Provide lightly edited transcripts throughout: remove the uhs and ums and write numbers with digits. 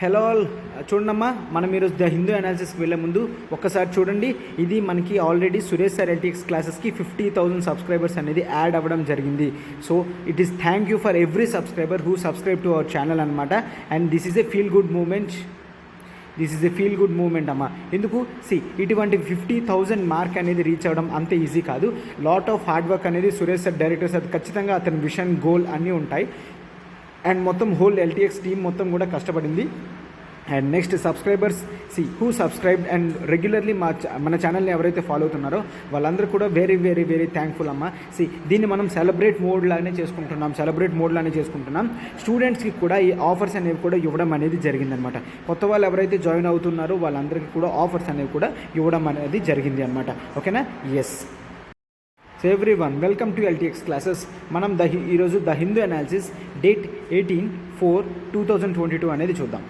Hello all, చూడమ్మా, మనం ఈరోజు ద హిందూ అనాలిసిస్కి వెళ్ళే ముందు ఒక్కసారి చూడండి. ఇది మనకి ఆల్రెడీ సురేష్ సార్ ఎల్టీఎక్స్ క్లాసెస్కి 50,000 సబ్స్క్రైబర్స్ అనేది యాడ్ అవ్వడం జరిగింది. So it is thank you for every subscriber who subscribe to our channel అనమాట. And this is a feel good moment అమ్మా. ఎందుకు ఇటువంటి 50,000 మార్క్ అనేది రీచ్ అవ్వడం అంత ఈజీ కాదు. లాట్ ఆఫ్ హార్డ్ వర్క్ అనేది సురేష్ సార్ డైరెక్టర్స్ అది ఖచ్చితంగా అతని విషన్ గోల్ అన్నీ ఉంటాయి. అండ్ మొత్తం హోల్ ఎల్టీఎక్స్ టీమ్ మొత్తం కూడా కష్టపడింది. And next subscribers who subscribed and regularly మన ఛానల్ని ఎవరైతే ఫాలో అవుతున్నారో వాళ్ళందరూ కూడా వెరీ వెరీ వెరీ థ్యాంక్ఫుల్ అమ్మ. దీన్ని మనం సెలబ్రేట్ మోడ్లానే చేసుకుంటున్నాం. స్టూడెంట్స్కి కూడా ఈ ఆఫర్స్ అనేవి కూడా ఇవ్వడం అనేది జరిగిందనమాట. కొత్త వాళ్ళు ఎవరైతే జాయిన్ అవుతున్నారో వాళ్ళందరికీ కూడా ఆఫర్స్ అనేవి కూడా ఇవ్వడం అనేది జరిగింది అనమాట. ఓకేనా? Yes. So everyone, welcome to LTX classes. మనం ఈరోజు ద హిందూ అనాలిసిస్ డేట్ 18/4/2022 అనేది చూద్దాం.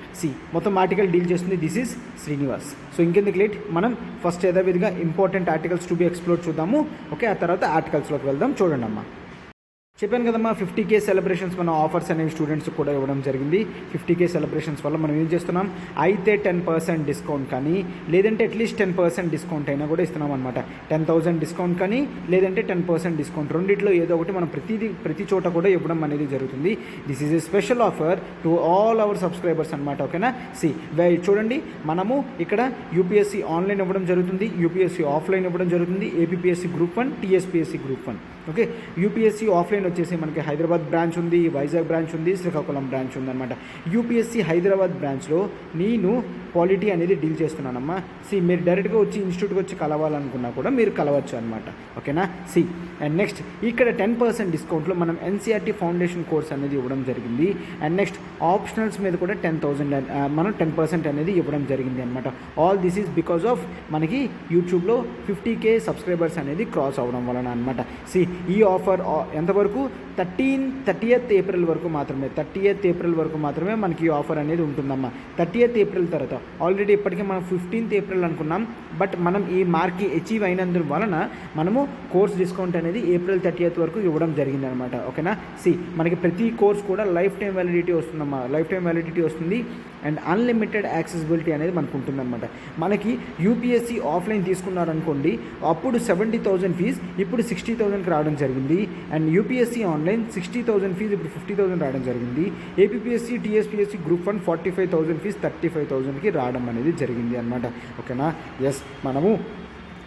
మొత్తం ఆర్టికల్ డీల్ చేస్తుంది దిస్ ఈజ్ శ్రీనివాస్. సో ఇంకెందుకు లేట్, మనం ఫస్ట్ యథావిధిగా important articles to be explore చూద్దాము. ఓకే, ఆ తర్వాత ఆర్టికల్స్లోకి వెళ్దాం. చూడండి అమ్మా, చెప్పాను కదమ్మా, 50K సెలబ్రేషన్స్ మన ఆఫర్స్ అనేవి స్టూడెంట్స్ కూడా ఇవ్వడం జరిగింది. 50K సెలబ్రేషన్స్ వల్ల మనం ఏం చేస్తున్నాం, అయితే 10% డిస్కౌంట్ కానీ లేదంటే అట్లీస్ట్ 10% డిస్కౌంట్ అయినా కూడా ఇస్తున్నాం అనమాట. 10,000 డిస్కౌంట్ కానీ లేదంటే 10% డిస్కౌంట్, రెండిట్లో ఏదో ఒకటి మనం ప్రతి చోట కూడా ఇవ్వడం అనేది జరుగుతుంది. This is a special offer to all our subscribers అనమాట. ఓకేనా? చూడండి, మనము ఇక్కడ యూపీఎస్సీ ఆన్లైన్ ఇవ్వడం జరుగుతుంది, యూపీఎస్సీ ఆఫ్లైన్ ఇవ్వడం జరుగుతుంది, APSC group 1, TSPSC group 1. Okay, UPSC offline వచ్చేసి మనకి హైదరాబాద్ బ్రాంచ్ ఉంది, వైజాగ్ బ్రాంచ్ ఉంది, శ్రీకాకుళం బ్రాంచ్ ఉందన్నమాట. యూపీఎస్సీ హైదరాబాద్ బ్రాంచ్లో నేను పాలిటీ అనేది డీల్ చేస్తున్నానమ్మా. మీరు డైరెక్ట్గా వచ్చి ఇన్స్టిట్యూట్కి వచ్చి కలవాలనుకున్నా కూడా మీరు కలవచ్చు అనమాట. ఓకేనా? అండ్ నెక్స్ట్ ఇక్కడ 10% డిస్కౌంట్లో మనం ఎన్సీఆర్టీ ఫౌండేషన్ కోర్స్ అనేది ఇవ్వడం జరిగింది. అండ్ నెక్స్ట్ ఆప్షనల్స్ మీద కూడా 10,000 మనం 10% అనేది ఇవ్వడం జరిగింది అనమాట. All this is because of మనకి యూట్యూబ్లో 50K సబ్స్క్రైబర్స్ అనేది క్రాస్ అవ్వడం వలన అనమాట. ఈ ఆఫర్ ఎంతవరకు, 30th ఏప్రిల్ వరకు మాత్రమే. 30th ఏప్రిల్ వరకు మాత్రమే మనకి ఈ ఆఫర్ అనేది ఉంటుందమ్మా. 30th ఏప్రిల్ తర్వాత ఆల్రెడీ ఇప్పటికే మనం 15th ఏప్రిల్ అనుకున్నాం, బట్ మనం ఈ మార్క్కి అచీవ్ అయినందు వలన మనము కోర్స్ డిస్కౌంట్ అనేది ఏప్రిల్ 30th వరకు ఇవ్వడం జరిగింది అనమాట. ఓకేనా? మనకి ప్రతి కోర్స్ కూడా లైఫ్ టైం వ్యాలిడిటీ వస్తుందమ్మా. లైఫ్ టైం వ్యాలిడిటీ వస్తుంది అండ్ అన్లిమిటెడ్ యాక్సెసిబిలిటీ అనేది మనకు ఉంటుందన్నమాట. మనకి యూపీఎస్సీ ఆఫ్లైన్ తీసుకున్నారనుకోండి, అప్పుడు 70,000 ఫీజ్ ఇప్పుడు 60,000కి రావడం జరిగింది. అండ్ యూపీఎస్సీ ఆన్లైన్ 60,000 ఫీజ్ ఇప్పుడు 50,000 రావడం జరిగింది. ఏపీఎస్సీ టీఎస్పీఎస్సీ గ్రూప్ 1 45,000 ఫీజ్ 35,000కి రావడం అనేది జరిగింది అనమాట. ఓకేనా? ఎస్. మనము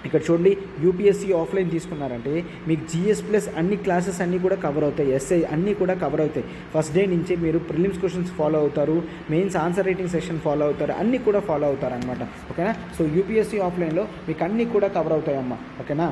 ఇక్కడ చూడండి, యూపీఎస్సీ ఆఫ్లైన్ తీసుకున్నారంటే మీకు జిఎస్ ప్లస్ అన్ని క్లాసెస్ అన్నీ కూడా కవర్ అవుతాయి, ఎస్ఐ అన్నీ కూడా కవర్ అవుతాయి. ఫస్ట్ డే నుంచే మీరు ప్రిలిమ్స్ క్వశ్చన్స్ ఫాలో అవుతారు, mains answer writing session follow అవుతారు, అన్నీ కూడా ఫాలో అవుతారు అనమాట. ఓకేనా? సో యూపీఎస్సీ ఆఫ్లైన్లో మీకు అన్నీ కూడా కవర్ అవుతాయమ్మా. ఓకేనా?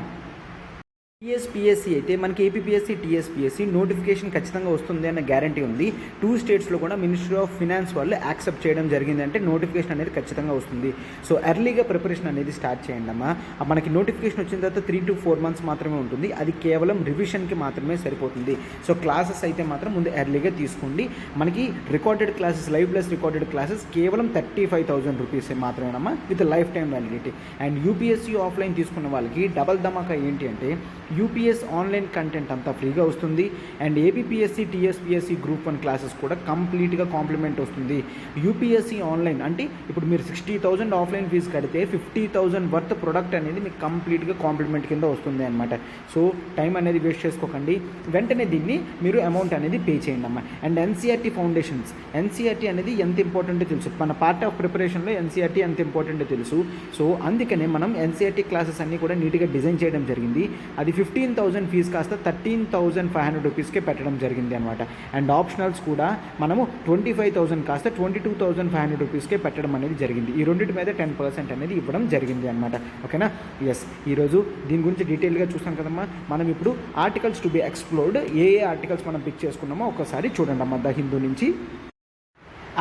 టీఎస్పీఎస్సీ అయితే మనకి ఏపీఎస్సీ టీఎస్పీఎస్సీ నోటిఫికేషన్ ఖచ్చితంగా వస్తుంది అన్న గ్యారంటీ ఉంది. 2 స్టేట్స్లో కూడా మినిస్ట్రీ ఆఫ్ ఫినాన్స్ వాళ్ళు యాక్సెప్ట్ చేయడం జరిగింది, అంటే నోటిఫికేషన్ అనేది ఖచ్చితంగా వస్తుంది. సో ఎర్లీగా ప్రిపరేషన్ అనేది స్టార్ట్ చేయండి అమ్మా. మనకి నోటిఫికేషన్ వచ్చిన తర్వాత 3 to 4 months మాత్రమే ఉంటుంది, అది కేవలం రివిజన్కి మాత్రమే సరిపోతుంది. సో క్లాసెస్ అయితే మాత్రం ముందు ఎర్లీగా తీసుకోండి. మనకి recorded classes, live plus recorded classes కేవలం 35,000 రూపీస్ మాత్రమేనమ్మా, with life time validity. And UPSC offline తీసుకున్న వాళ్ళకి డబల్ ధమాకా ఏంటి అంటే యూపీఎస్ ఆన్లైన్ కంటెంట్ అంతా ఫ్రీగా వస్తుంది. And APSC TSPSC group 1 classes కూడా కంప్లీట్గా కాంప్లిమెంట్ వస్తుంది. యూపీఎస్సీ ఆన్లైన్ అంటే ఇప్పుడు మీరు 60,000 ఆఫ్లైన్ ఫీజు కడితే 50,000 వర్త్ ప్రొడక్ట్ అనేది మీకు కంప్లీట్గా కాంప్లిమెంట్ కింద వస్తుంది అనమాట. సో టైం అనేది వేస్ట్ చేసుకోకండి, వెంటనే దీన్ని మీరు అమౌంట్ అనేది పే చేయండి అమ్మా. అండ్ ఎన్సీఆర్టీ ఫౌండేషన్స్, ఎన్సీఆర్టీ అనేది ఎంత ఇంపార్టెంటో తెలుసు, మన పార్ట్ ఆఫ్ ప్రిపరేషన్లో ఎన్సీఆర్టీ ఎంత ఇంపార్టెంటో తెలుసు. సో అందుకనే మనం ఎన్సీఆర్టీ క్లాసెస్ అన్నీ కూడా నీట్గా డిజైన్ చేయడం జరిగింది. అది 15,000 ఫీజు కాస్త 13,500 రూపీస్కే పెట్టడం జరిగింది అనమాట. అండ్ ఆప్షనల్స్ కూడా మనము 25,000 కాస్త 22,500 రూపీస్కే పెట్టడం అనేది జరిగింది. ఈ రెండింటి మీద 10% అనేది ఇవ్వడం జరిగింది అనమాట. ఓకేనా? ఎస్. ఈరోజు దీని గురించి డీటెయిల్గా చూస్తాం కదమ్మా. మనం ఇప్పుడు articles to be explored A articles మనం పిక్ చేసుకున్నామో ఒకసారి చూడండి అమ్మా. ద హిందూ నుంచి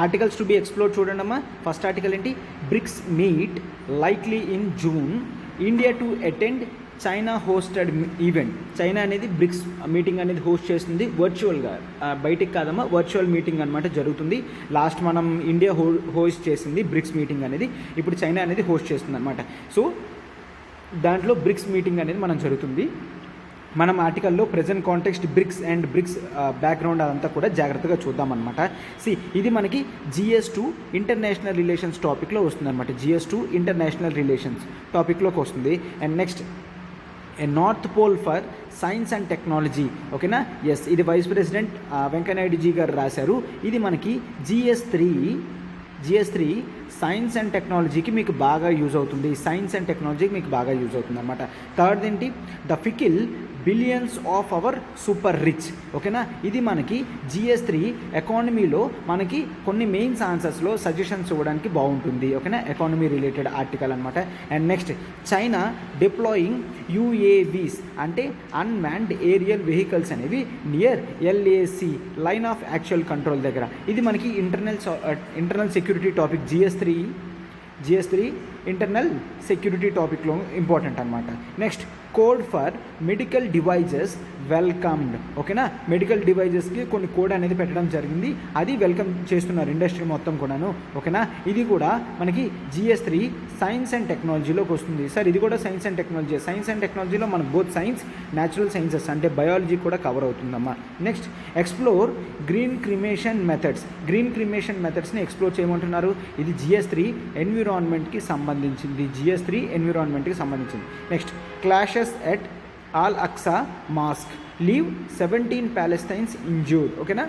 ఆర్టికల్స్ టు బి ఎక్స్ప్లోర్డ్ చూడండి అమ్మా. ఫస్ట్ ఆర్టికల్ ఏంటి, BRICS meet likely in June, India to attend China hosted event. China అనేది బ్రిక్స్ మీటింగ్ అనేది హోస్ట్ చేస్తుంది వర్చువల్గా, బయటికి కాదమ్మా, వర్చువల్ మీటింగ్ అనమాట జరుగుతుంది. లాస్ట్ మనం ఇండియా హోస్ట్ చేసింది బ్రిక్స్ మీటింగ్ అనేది, ఇప్పుడు చైనా అనేది హోస్ట్ చేస్తుంది అనమాట. సో దాంట్లో బ్రిక్స్ మీటింగ్ అనేది మనం జరుగుతుంది. మనం ఆర్టికల్లో present context BRICS and BRICS background అదంతా కూడా జాగ్రత్తగా చూద్దామన్నమాట. ఇది మనకి GS2 ఇంటర్నేషనల్ రిలేషన్స్ టాపిక్లో వస్తుంది అనమాట. GS2 ఇంటర్నేషనల్ రిలేషన్స్ టాపిక్లోకి వస్తుంది. And next A north pole for science and technology. ఓకేనా, ఎస్, ఇది వైస్ ప్రెసిడెంట్ వెంకయ్యనాయుడుజీ గారు రాశారు. ఇది మనకి GS3 సైన్స్ అండ్ టెక్నాలజీకి మీకు బాగా యూజ్ అవుతుంది. సైన్స్ అండ్ టెక్నాలజీకి మీకు బాగా యూజ్ అవుతుంది అనమాట. థర్డ్ ఏంటి, the fickle billions of our super rich. ఓకేనా, ఇది మనకి GS3 ఎకానమీలో మనకి కొన్ని మెయిన్స్ ఆన్సర్స్లో సజెషన్స్ ఇవ్వడానికి బాగుంటుంది. ఓకేనా, ఎకానమీ రిలేటెడ్ ఆర్టికల్ అనమాట. And next, China deploying UAVs అంటే అన్మాన్డ్ ఏరియల్ వెహికల్స్ అనేవి near LAC line of actual control దగ్గర. ఇది మనకి internal security topic GS3 internal security టాపిక్లో ఇంపార్టెంట్ అనమాట. Next, code for medical devices welcomed. ఓకేనా, మెడికల్ డివైజెస్కి కొన్ని కోడ్ అనేది పెట్టడం జరిగింది, అది వెల్కమ్ చేస్తున్నారు ఇండస్ట్రీ మొత్తం కూడాను. ఓకేనా, ఇది కూడా మనకి GS3 సైన్స్ అండ్ టెక్నాలజీలోకి వస్తుంది. సార్ ఇది కూడా science and technology. Science and టెక్నాలజీలో మనకు బోత్ సైన్స్, న్యాచురల్ సైన్సెస్ అంటే బయాలజీ కూడా కవర్ అవుతుందమ్మా. నెక్స్ట్, ఎక్స్ప్లోర్ గ్రీన్ క్రిమేషన్ మెథడ్స్ని ఎక్స్ప్లోర్ చేయమంటున్నారు. ఇది GS3 ఎన్విరాన్మెంట్కి సంబంధించింది. Next, clashes at Al Aqsa mosque leave 17 Palestinians injured. ఓకేనా,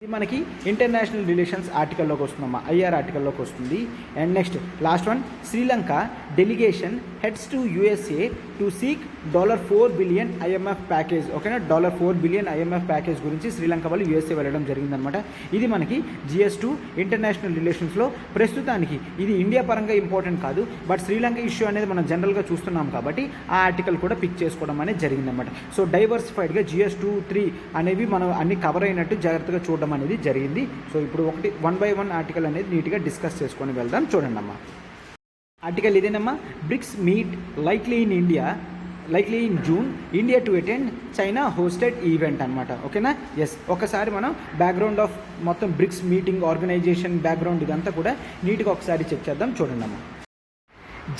ఇది మనకి ఇంటర్నేషనల్ రిలేషన్స్ ఆర్టికల్లోకి వస్తుందమ్మా, IR ఆర్టికల్లోకి వస్తుంది. And next last one, Sri Lanka delegation heads to USA to seek $4 billion IMF package. ఓకేనా, $4 బిలియన్ IMF ప్యాకేజ్ గురించి శ్రీలంక వాళ్ళు USA వెళ్ళడం జరిగిందనమాట. ఇది మనకి GS2 ఇంటర్నేషనల్ రిలేషన్స్లో ప్రస్తుతానికి ఇది ఇండియా పరంగా ఇంపార్టెంట్ కాదు, బట్ శ్రీలంక ఇష్యూ అనేది మనం జనరల్గా చూస్తున్నాం కాబట్టి ఆ ఆర్టికల్ కూడా పిక్ చేసుకోవడం అనేది జరిగిందనమాట. సో డైవర్సిఫైడ్గా GS2, 3 అనేవి మనం అన్ని కవర్ అయినట్టు జాగ్రత్తగా చూడడం అనేది జరిగింది. సో ఇప్పుడు 1 by 1 ఆర్టికల్ అనేది నీట్గా డిస్కస్ చేసుకొని వెళ్దాం. చూడండి అమ్మా, ఆర్టికల్ ఇదేనమ్మా. BRICS meet likely in June, India to attend China hosted event అనమాట. ఓకేనా, ఎస్, ఒకసారి మనం బ్యాక్గ్రౌండ్ ఆఫ్ మొత్తం బ్రిక్స్ మీటింగ్ ఆర్గనైజేషన్ బ్యాక్గ్రౌండ్ ఇదంతా కూడా నీట్గా ఒకసారి చెక్ చేద్దాం. చూడండి అమ్మా,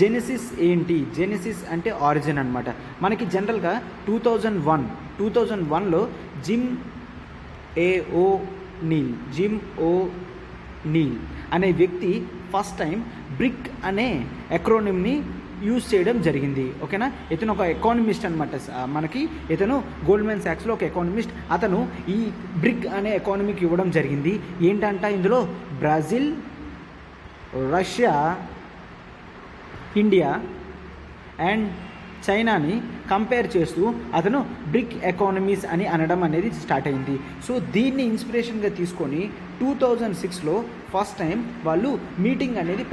జెనెసిస్ ఏంటి? జెనెసిస్ అంటే ఆరిజిన్ అనమాట. మనకి జనరల్గా 2001లో జిమ్ ఓ నీల్ అనే వ్యక్తి ఫస్ట్ టైం బ్రిక్ అనే ఎక్రోనిమ్ని యూజ్ చేయడం జరిగింది. ఓకేనా, ఇతను ఒక ఎకానమిస్ట్ అనమాట. మనకి ఇతను గోల్డ్మెన్ సాక్స్లో ఒక ఎకానమిస్ట్. అతను ఈ బ్రిక్ అనే ఎకానమీకి ఇవ్వడం జరిగింది. ఏంటంట, ఇందులో బ్రెజిల్, రష్యా, ఇండియా అండ్ చైనాని కంపేర్ చేస్తూ అతను బ్రిక్ ఎకానమీస్ అని అనడం అనేది స్టార్ట్ అయింది. సో దీన్ని ఇన్స్పిరేషన్గా తీసుకొని 2006లో ఫస్ట్ టైం వాళ్ళు మీటింగ్ అనేది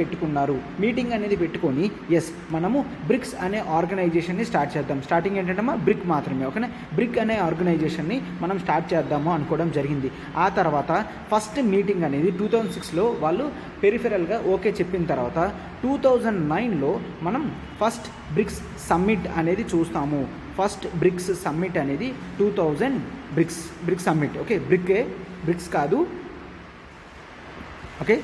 పెట్టుకొని ఎస్ మనము బ్రిక్స్ అనే ఆర్గనైజేషన్ని స్టార్ట్ చేద్దాం. స్టార్టింగ్ ఏంటంటే బ్రిక్ మాత్రమే. ఓకేనా, బ్రిక్ అనే ఆర్గనైజేషన్ని మనం స్టార్ట్ చేద్దాము అనుకోవడం జరిగింది. ఆ తర్వాత ఫస్ట్ మీటింగ్ అనేది 2006లో వాళ్ళు పెరిఫెరల్గా ఓకే చెప్పిన తర్వాత 2009లో మనం ఫస్ట్ బ్రిక్స్ సమ్మిట్ అనేది చూస్తాము. ఫస్ట్ బ్రిక్స్ సమ్మిట్ అనేది 2000 బ్రిక్స్ సమ్మిట్. ఓకే, బ్రిక్స్ కాదు. ఓకే,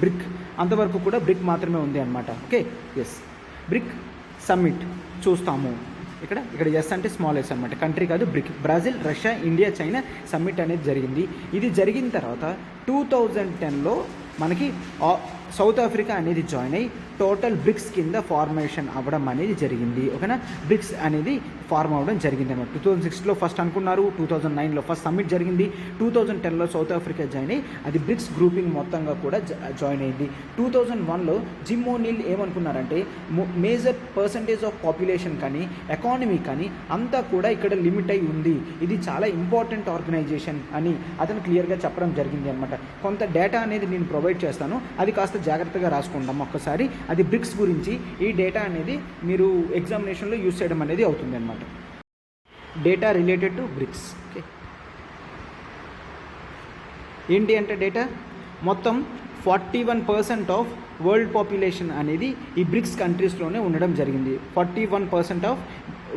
బ్రిక్ అంతవరకు కూడా బ్రిక్ మాత్రమే ఉంది అనమాట. ఓకే, ఎస్, బ్రిక్ సమ్మిట్ చూస్తాము. ఇక్కడ ఎస్ అంటే స్మాల్ ఎస్ అనమాట, కంట్రీ కాదు, brick. Brazil, Russia, India, China summit అనేది జరిగింది. ఇది జరిగిన తర్వాత 2010లో మనకి సౌత్ ఆఫ్రికా అనేది జాయిన్ అయ్యి టోటల్ బ్రిక్స్ కింద ఫార్మేషన్ అవ్వడం అనేది జరిగింది. ఓకేనా, బ్రిక్స్ అనేది ఫార్మ్ అవ్వడం జరిగింది అనమాట. 2006లో ఫస్ట్ అనుకున్నారు, 2009లో ఫస్ట్ సమ్మిట్ జరిగింది, 2010లో సౌత్ ఆఫ్రికా జాయిన్ అయ్యి అది బ్రిక్స్ గ్రూపింగ్ మొత్తంగా కూడా జాయిన్ అయింది. 2001లో జిమ్ ఓనీల్ ఏమనుకున్నారంటే మేజర్ పర్సంటేజ్ ఆఫ్ పాపులేషన్ కానీ ఎకానమీ కానీ అంతా కూడా ఇక్కడ లిమిట్ అయి ఉంది, ఇది చాలా ఇంపార్టెంట్ ఆర్గనైజేషన్ అని అతను క్లియర్గా చెప్పడం జరిగింది అనమాట. కొంత డేటా అనేది నేను ప్రొవైడ్ చేస్తాను, అది కాస్త జాగ్రత్తగా రాసుకుందాం ఒక్కసారి. అది బ్రిక్స్ గురించి ఈ డేటా అనేది మీరు ఎగ్జామినేషన్లో యూజ్ చేయడం అనేది అవుతుంది అనమాట. Data related to BRICS. Okay, ఏంటి అంటే డేటా మొత్తం 41% ఆఫ్ వరల్డ్ పాపులేషన్ అనేది ఈ బ్రిక్స్ కంట్రీస్లోనే ఉండడం జరిగింది. 41% ఆఫ్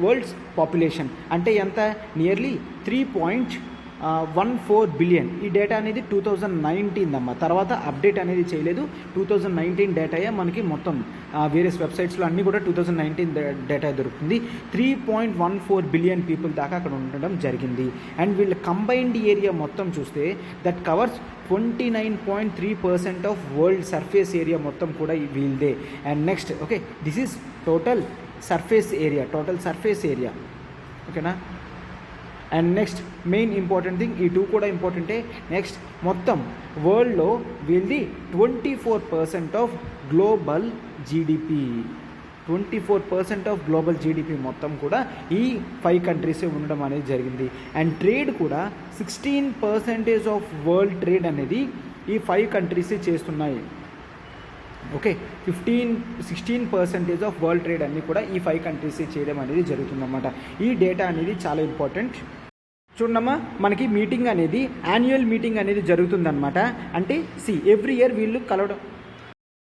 వరల్డ్స్ పాపులేషన్ అంటే ఎంత? Nearly 14 billion. ఈ డేటా అనేది 2019 అమ్మ, తర్వాత అప్డేట్ అనేది చేయలేదు. 2019 డేటాయే మనకి మొత్తం వేరియస్ వెబ్సైట్స్లో అన్నీ కూడా 2019 డేటా దొరుకుతుంది. 3.14 బిలియన్ పీపుల్ దాకా అక్కడ ఉండడం జరిగింది. అండ్ వీళ్ళ కంబైన్డ్ ఏరియా మొత్తం చూస్తే that covers 29.3% of world surface area మొత్తం కూడా వీళ్ళదే. And next okay, this is total surface area ఓకేనా. And next main important thing, ఈ 2 కూడా ఇంపార్టెంటే. నెక్స్ట్ మొత్తం వరల్డ్లో వీళ్ళది 24% of global GDP. 24% of global GDP మొత్తం కూడా ఈ 5 కంట్రీసే ఉండడం అనేది జరిగింది. అండ్ ట్రేడ్ కూడా 16% ఆఫ్ వరల్డ్ ట్రేడ్ అనేది ఈ 5 కంట్రీసే చేస్తున్నాయి. ఓకే, 16% ఆఫ్ వరల్డ్ ట్రేడ్ అన్నీ కూడా ఈ 5 కంట్రీసే చేయడం అనేది జరుగుతుందన్నమాట. ఈ డేటా అనేది చాలా ఇంపార్టెంట్. చూడమ్మా, మనకి మీటింగ్ అనేది యాన్యువల్ మీటింగ్ అనేది జరుగుతుందన్నమాట. అంటే ఎవ్రీ ఇయర్ వీళ్ళు కలవడం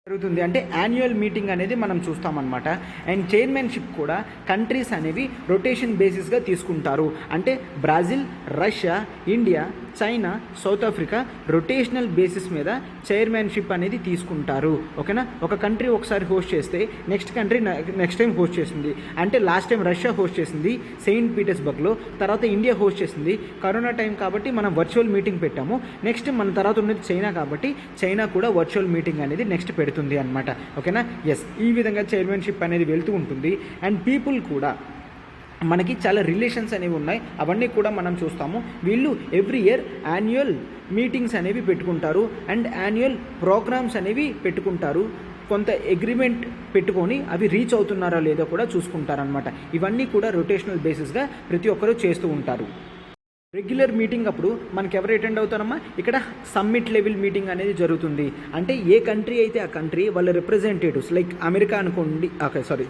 జరుగుతుంది. అంటే యాన్యువల్ మీటింగ్ అనేది మనం చూస్తామన్నమాట. అండ్ చైర్మన్షిప్ కూడా కంట్రీస్ అనేవి రొటేషన్ బేసిస్గా తీసుకుంటారు. అంటే Brazil, Russia, India, China, south Africa rotational basis మీద చైర్మన్షిప్ అనేది తీసుకుంటారు. ఓకేనా. ఒక కంట్రీ ఒకసారి హోస్ట్ చేస్తే next country next time host చేసింది. అంటే లాస్ట్ టైం రష్యా హోస్ట్ చేసింది సెయింట్ పీటర్స్బర్గ్లో, తర్వాత ఇండియా హోస్ట్ చేసింది. కరోనా టైం కాబట్టి మనం వర్చువల్ మీటింగ్ పెట్టాము. నెక్స్ట్ మన తర్వాత ఉన్నది చైనా కాబట్టి చైనా కూడా వర్చువల్ మీటింగ్ అనేది నెక్స్ట్ పెడుతుంది అనమాట. ఓకేనా. ఎస్, ఈ విధంగా చైర్మన్షిప్ అనేది వెళ్తూ ఉంటుంది. అండ్ పీపుల్ కూడా మనకి చాలా రిలేషన్స్ అనేవి ఉన్నాయి, అవన్నీ కూడా మనం చూస్తాము. వీళ్ళు ఎవ్రీ ఇయర్ యాన్యువల్ మీటింగ్స్ అనేవి పెట్టుకుంటారు అండ్ యాన్యువల్ ప్రోగ్రామ్స్ అనేవి పెట్టుకుంటారు. కొంత అగ్రిమెంట్ పెట్టుకొని అవి రీచ్ అవుతున్నారా లేదో కూడా చూసుకుంటారనమాట. ఇవన్నీ కూడా రొటేషనల్ బేసిస్గా ప్రతి ఒక్కరూ చేస్తూ ఉంటారు. రెగ్యులర్ మీటింగ్ అప్పుడు మనకి ఎవరు అటెండ్ అవుతారమ్మా, ఇక్కడ సమ్మిట్ లెవెల్ మీటింగ్ అనేది జరుగుతుంది. అంటే ఏ కంట్రీ అయితే ఆ కంట్రీ వాళ్ళ రిప్రజెంటేటివ్స్, లైక్ అమెరికా అనుకోండి,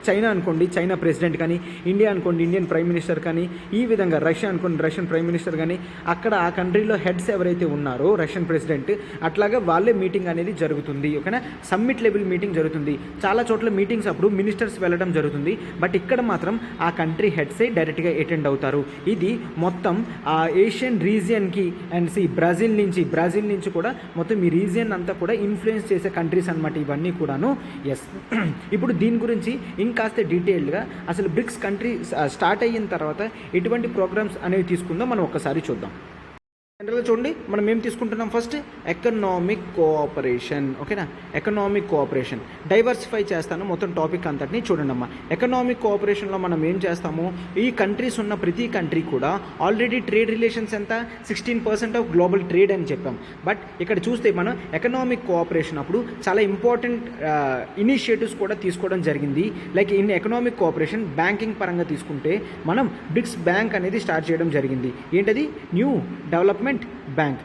చైనా అనుకోండి, చైనా ప్రెసిడెంట్ కానీ, ఇండియా అనుకోండి, ఇండియన్ ప్రైమ్ మినిస్టర్ కానీ, ఈ విధంగా రష్యా అనుకోండి, రష్యన్ ప్రైమ్ మినిస్టర్ కానీ, అక్కడ ఆ కంట్రీలో హెడ్స్ ఎవరైతే ఉన్నారో రష్యన్ ప్రెసిడెంట్, అట్లాగా వాళ్ళే మీటింగ్ అనేది జరుగుతుంది. ఓకేనా. సమ్మిట్ లెవెల్ మీటింగ్ జరుగుతుంది. చాలా చోట్ల మీటింగ్స్ అప్పుడు మినిస్టర్స్ వెళ్ళడం జరుగుతుంది. బట్ ఇక్కడ మాత్రం ఆ కంట్రీ హెడ్సే డైరెక్ట్గా అటెండ్ అవుతారు. ఇది మొత్తం ఏషియన్ రీజియన్కి అండ్ బ్రెజిల్ నుంచి కూడా మొత్తం ఈ రీజియన్ అంతా కూడా ఇన్ఫ్లుయెన్స్ చేసే కంట్రీస్ అనమాట ఇవన్నీ కూడాను. ఎస్, ఇప్పుడు దీని గురించి ఇంకాస్త డీటెయిల్డ్గా అసలు బ్రిక్స్ కంట్రీ స్టార్ట్ అయిన తర్వాత ఎటువంటి ప్రోగ్రామ్స్ అనేవి తీసుకుందో మనం ఒక్కసారి చూద్దాం. జనరల్గా చూడండి, మనం ఏం తీసుకుంటున్నాం, ఫస్ట్ ఎకనామిక్ కోఆపరేషన్. ఓకేనా. ఎకనామిక్ కోఆపరేషన్ డైవర్సిఫై చేస్తాను మొత్తం టాపిక్ అంతటిని చూడండి అమ్మా. ఎకనామిక్ కోఆపరేషన్లో మనం ఏం చేస్తాము, ఈ కంట్రీస్ ఉన్న ప్రతి కంట్రీ కూడా ఆల్రెడీ ట్రేడ్ రిలేషన్స్ ఎంత 16% ఆఫ్ గ్లోబల్ ట్రేడ్ అని చెప్పాం. బట్ ఇక్కడ చూస్తే మనం ఎకనామిక్ కోఆపరేషన్ అప్పుడు చాలా ఇంపార్టెంట్ ఇనిషియేటివ్స్ కూడా తీసుకోవడం జరిగింది. Like in economic cooperation banking పరంగా తీసుకుంటే మనం బ్రిక్స్ బ్యాంక్ అనేది స్టార్ట్ చేయడం జరిగింది. ఏంటది, న్యూ డెవలప్మెంట్ బ్యాంక్,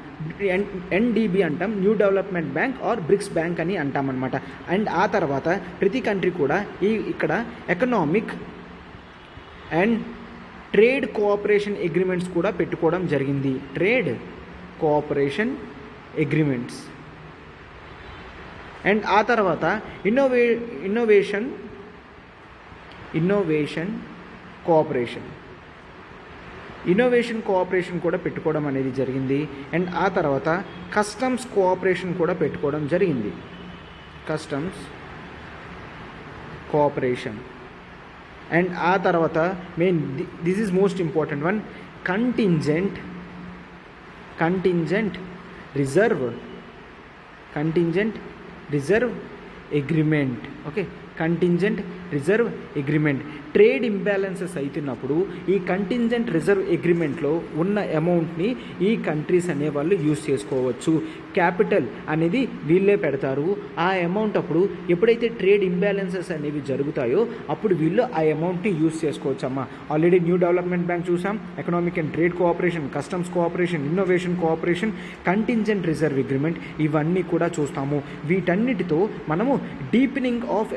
ఎన్డీబీ అంటాం, new development bank or BRICS bank అని అంటాం అనమాట. అండ్ ఆ తర్వాత ప్రతి కంట్రీ కూడా ఇక్కడ economic and trade cooperation agreements కూడా పెట్టుకోవడం జరిగింది. Trade cooperation agreements. అండ్ ఆ తర్వాత ఇన్నోవేషన్ కోఆపరేషన్ కూడా పెట్టుకోవడం అనేది జరిగింది. అండ్ ఆ తర్వాత కస్టమ్స్ కోఆపరేషన్ కూడా పెట్టుకోవడం జరిగింది. Customs cooperation. అండ్ ఆ తర్వాత main this is most important one, contingent reserve agreement. Okay, contingent reserve agreement. Trade imbalances అవుతున్నప్పుడు ఈ కంటింజెంట్ రిజర్వ్ అగ్రిమెంట్లో ఉన్న అమౌంట్ని ఈ కంట్రీస్ అనేవాళ్ళు యూస్ చేసుకోవచ్చు. క్యాపిటల్ అనేది వీళ్ళే పెడతారు. ఆ అమౌంట్ అప్పుడు ఎప్పుడైతే ట్రేడ్ ఇంబ్యాలెన్సెస్ అనేవి జరుగుతాయో అప్పుడు వీళ్ళు ఆ అమౌంట్ని యూస్ చేసుకోవచ్చు అమ్మా. ఆల్రెడీ న్యూ డెవలప్మెంట్ బ్యాంక్ చూసాం, economic and trade cooperation, customs cooperation, innovation cooperation, contingent reserve agreement, ఇవన్నీ కూడా చూస్తాము. వీటన్నిటితో మనము డీపెనింగ్ ఆఫ్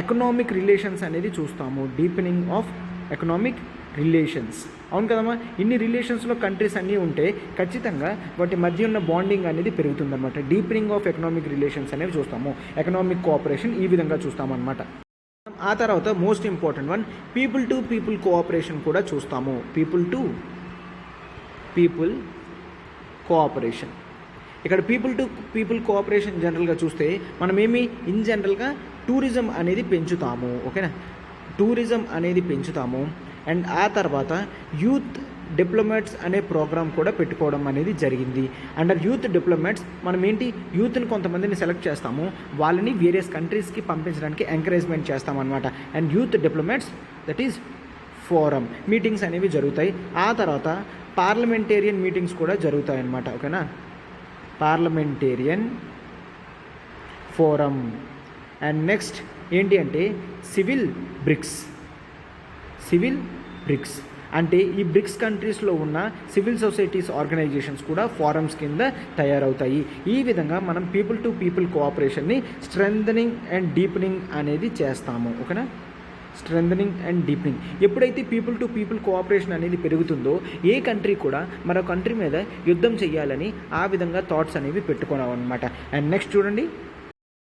ఎకనామిక్ రిలేషన్స్ అనేది చూస్తాము. Deepening of economic relations. అవును కదమ్మా, ఇన్ని రిలేషన్స్లో కంట్రీస్ అన్నీ ఉంటే ఖచ్చితంగా వాటి మధ్య ఉన్న బాండింగ్ అనేది పెరుగుతుందన్నమాట. డీపెనింగ్ ఆఫ్ ఎకనామిక్ రిలేషన్స్ అనేవి చూస్తాము. ఎకనామిక్ కోఆపరేషన్ ఈ విధంగా చూస్తామన్నమాట. ఆ తర్వాత most important one people to people cooperation కూడా చూస్తాము. People to people cooperation. ఇక్కడ పీపుల్ టు పీపుల్ కోఆపరేషన్ జనరల్గా చూస్తే మనం ఇన్ జనరల్గా టూరిజం అనేది పెంచుతాము. ఓకేనా, టూరిజం అనేది పెంచుతాము. అండ్ ఆ తర్వాత యూత్ డిప్లొమాట్స్ అనే ప్రోగ్రామ్ కూడా పెట్టుకోవడం అనేది జరిగింది. అండర్ యూత్ డిప్లొమాట్స్ మనం యూత్ని కొంతమందిని సెలెక్ట్ చేస్తాము, వాళ్ళని వేరియస్ కంట్రీస్కి పంపించడానికి ఎంకరేజ్మెంట్ చేస్తామన్నమాట. And youth diplomats that is forum meetings అనేవి జరుగుతాయి. ఆ తర్వాత పార్లమెంటేరియన్ మీటింగ్స్ కూడా జరుగుతాయి అన్నమాట. ఓకేనా, పార్లమెంటేరియన్ ఫోరం. అండ్ నెక్స్ట్ ఏంటి అంటే సివిల్ బ్రిక్స్ అంటే ఈ బ్రిక్స్ కంట్రీస్లో ఉన్న సివిల్ సొసైటీస్ ఆర్గనైజేషన్స్ కూడా ఫారమ్స్ కింద తయారవుతాయి. ఈ విధంగా మనం పీపుల్ టు పీపుల్ కోఆపరేషన్ని స్ట్రెంథనింగ్ అండ్ డీపెనింగ్ అనేది చేస్తాము. ఓకేనా, స్ట్రెంథనింగ్ అండ్ డీపెనింగ్. ఎప్పుడైతే పీపుల్ టు పీపుల్ కోఆపరేషన్ అనేది పెరుగుతుందో ఏ కంట్రీ కూడా మరో కంట్రీ మీద యుద్ధం చేయాలని ఆ విధంగా థాట్స్ అనేవి పెట్టుకున్నాం అనమాట. అండ్ నెక్స్ట్ చూడండి,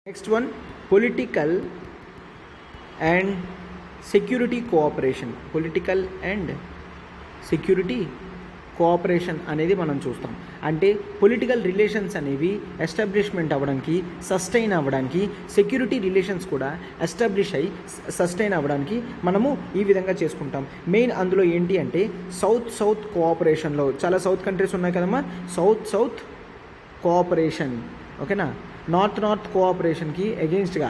next one political and security cooperation అనేది మనం చూస్తాం. అంటే పొలిటికల్ రిలేషన్స్ అనేవి ఎస్టాబ్లిష్మెంట్ అవ్వడానికి, సస్టైన్ అవ్వడానికి, సెక్యూరిటీ రిలేషన్స్ కూడా ఎస్టాబ్లిష్ అయ్యి సస్టైన్ అవ్వడానికి మనము ఈ విధంగా చేసుకుంటాం. మెయిన్ అందులో ఏంటి అంటే సౌత్ కోఆపరేషన్లో చాలా సౌత్ కంట్రీస్ ఉన్నాయి కదమ్మా, సౌత్ కోఆపరేషన్. ఓకేనా, నార్త్ కోఆపరేషన్కి ఎగెన్స్ట్గా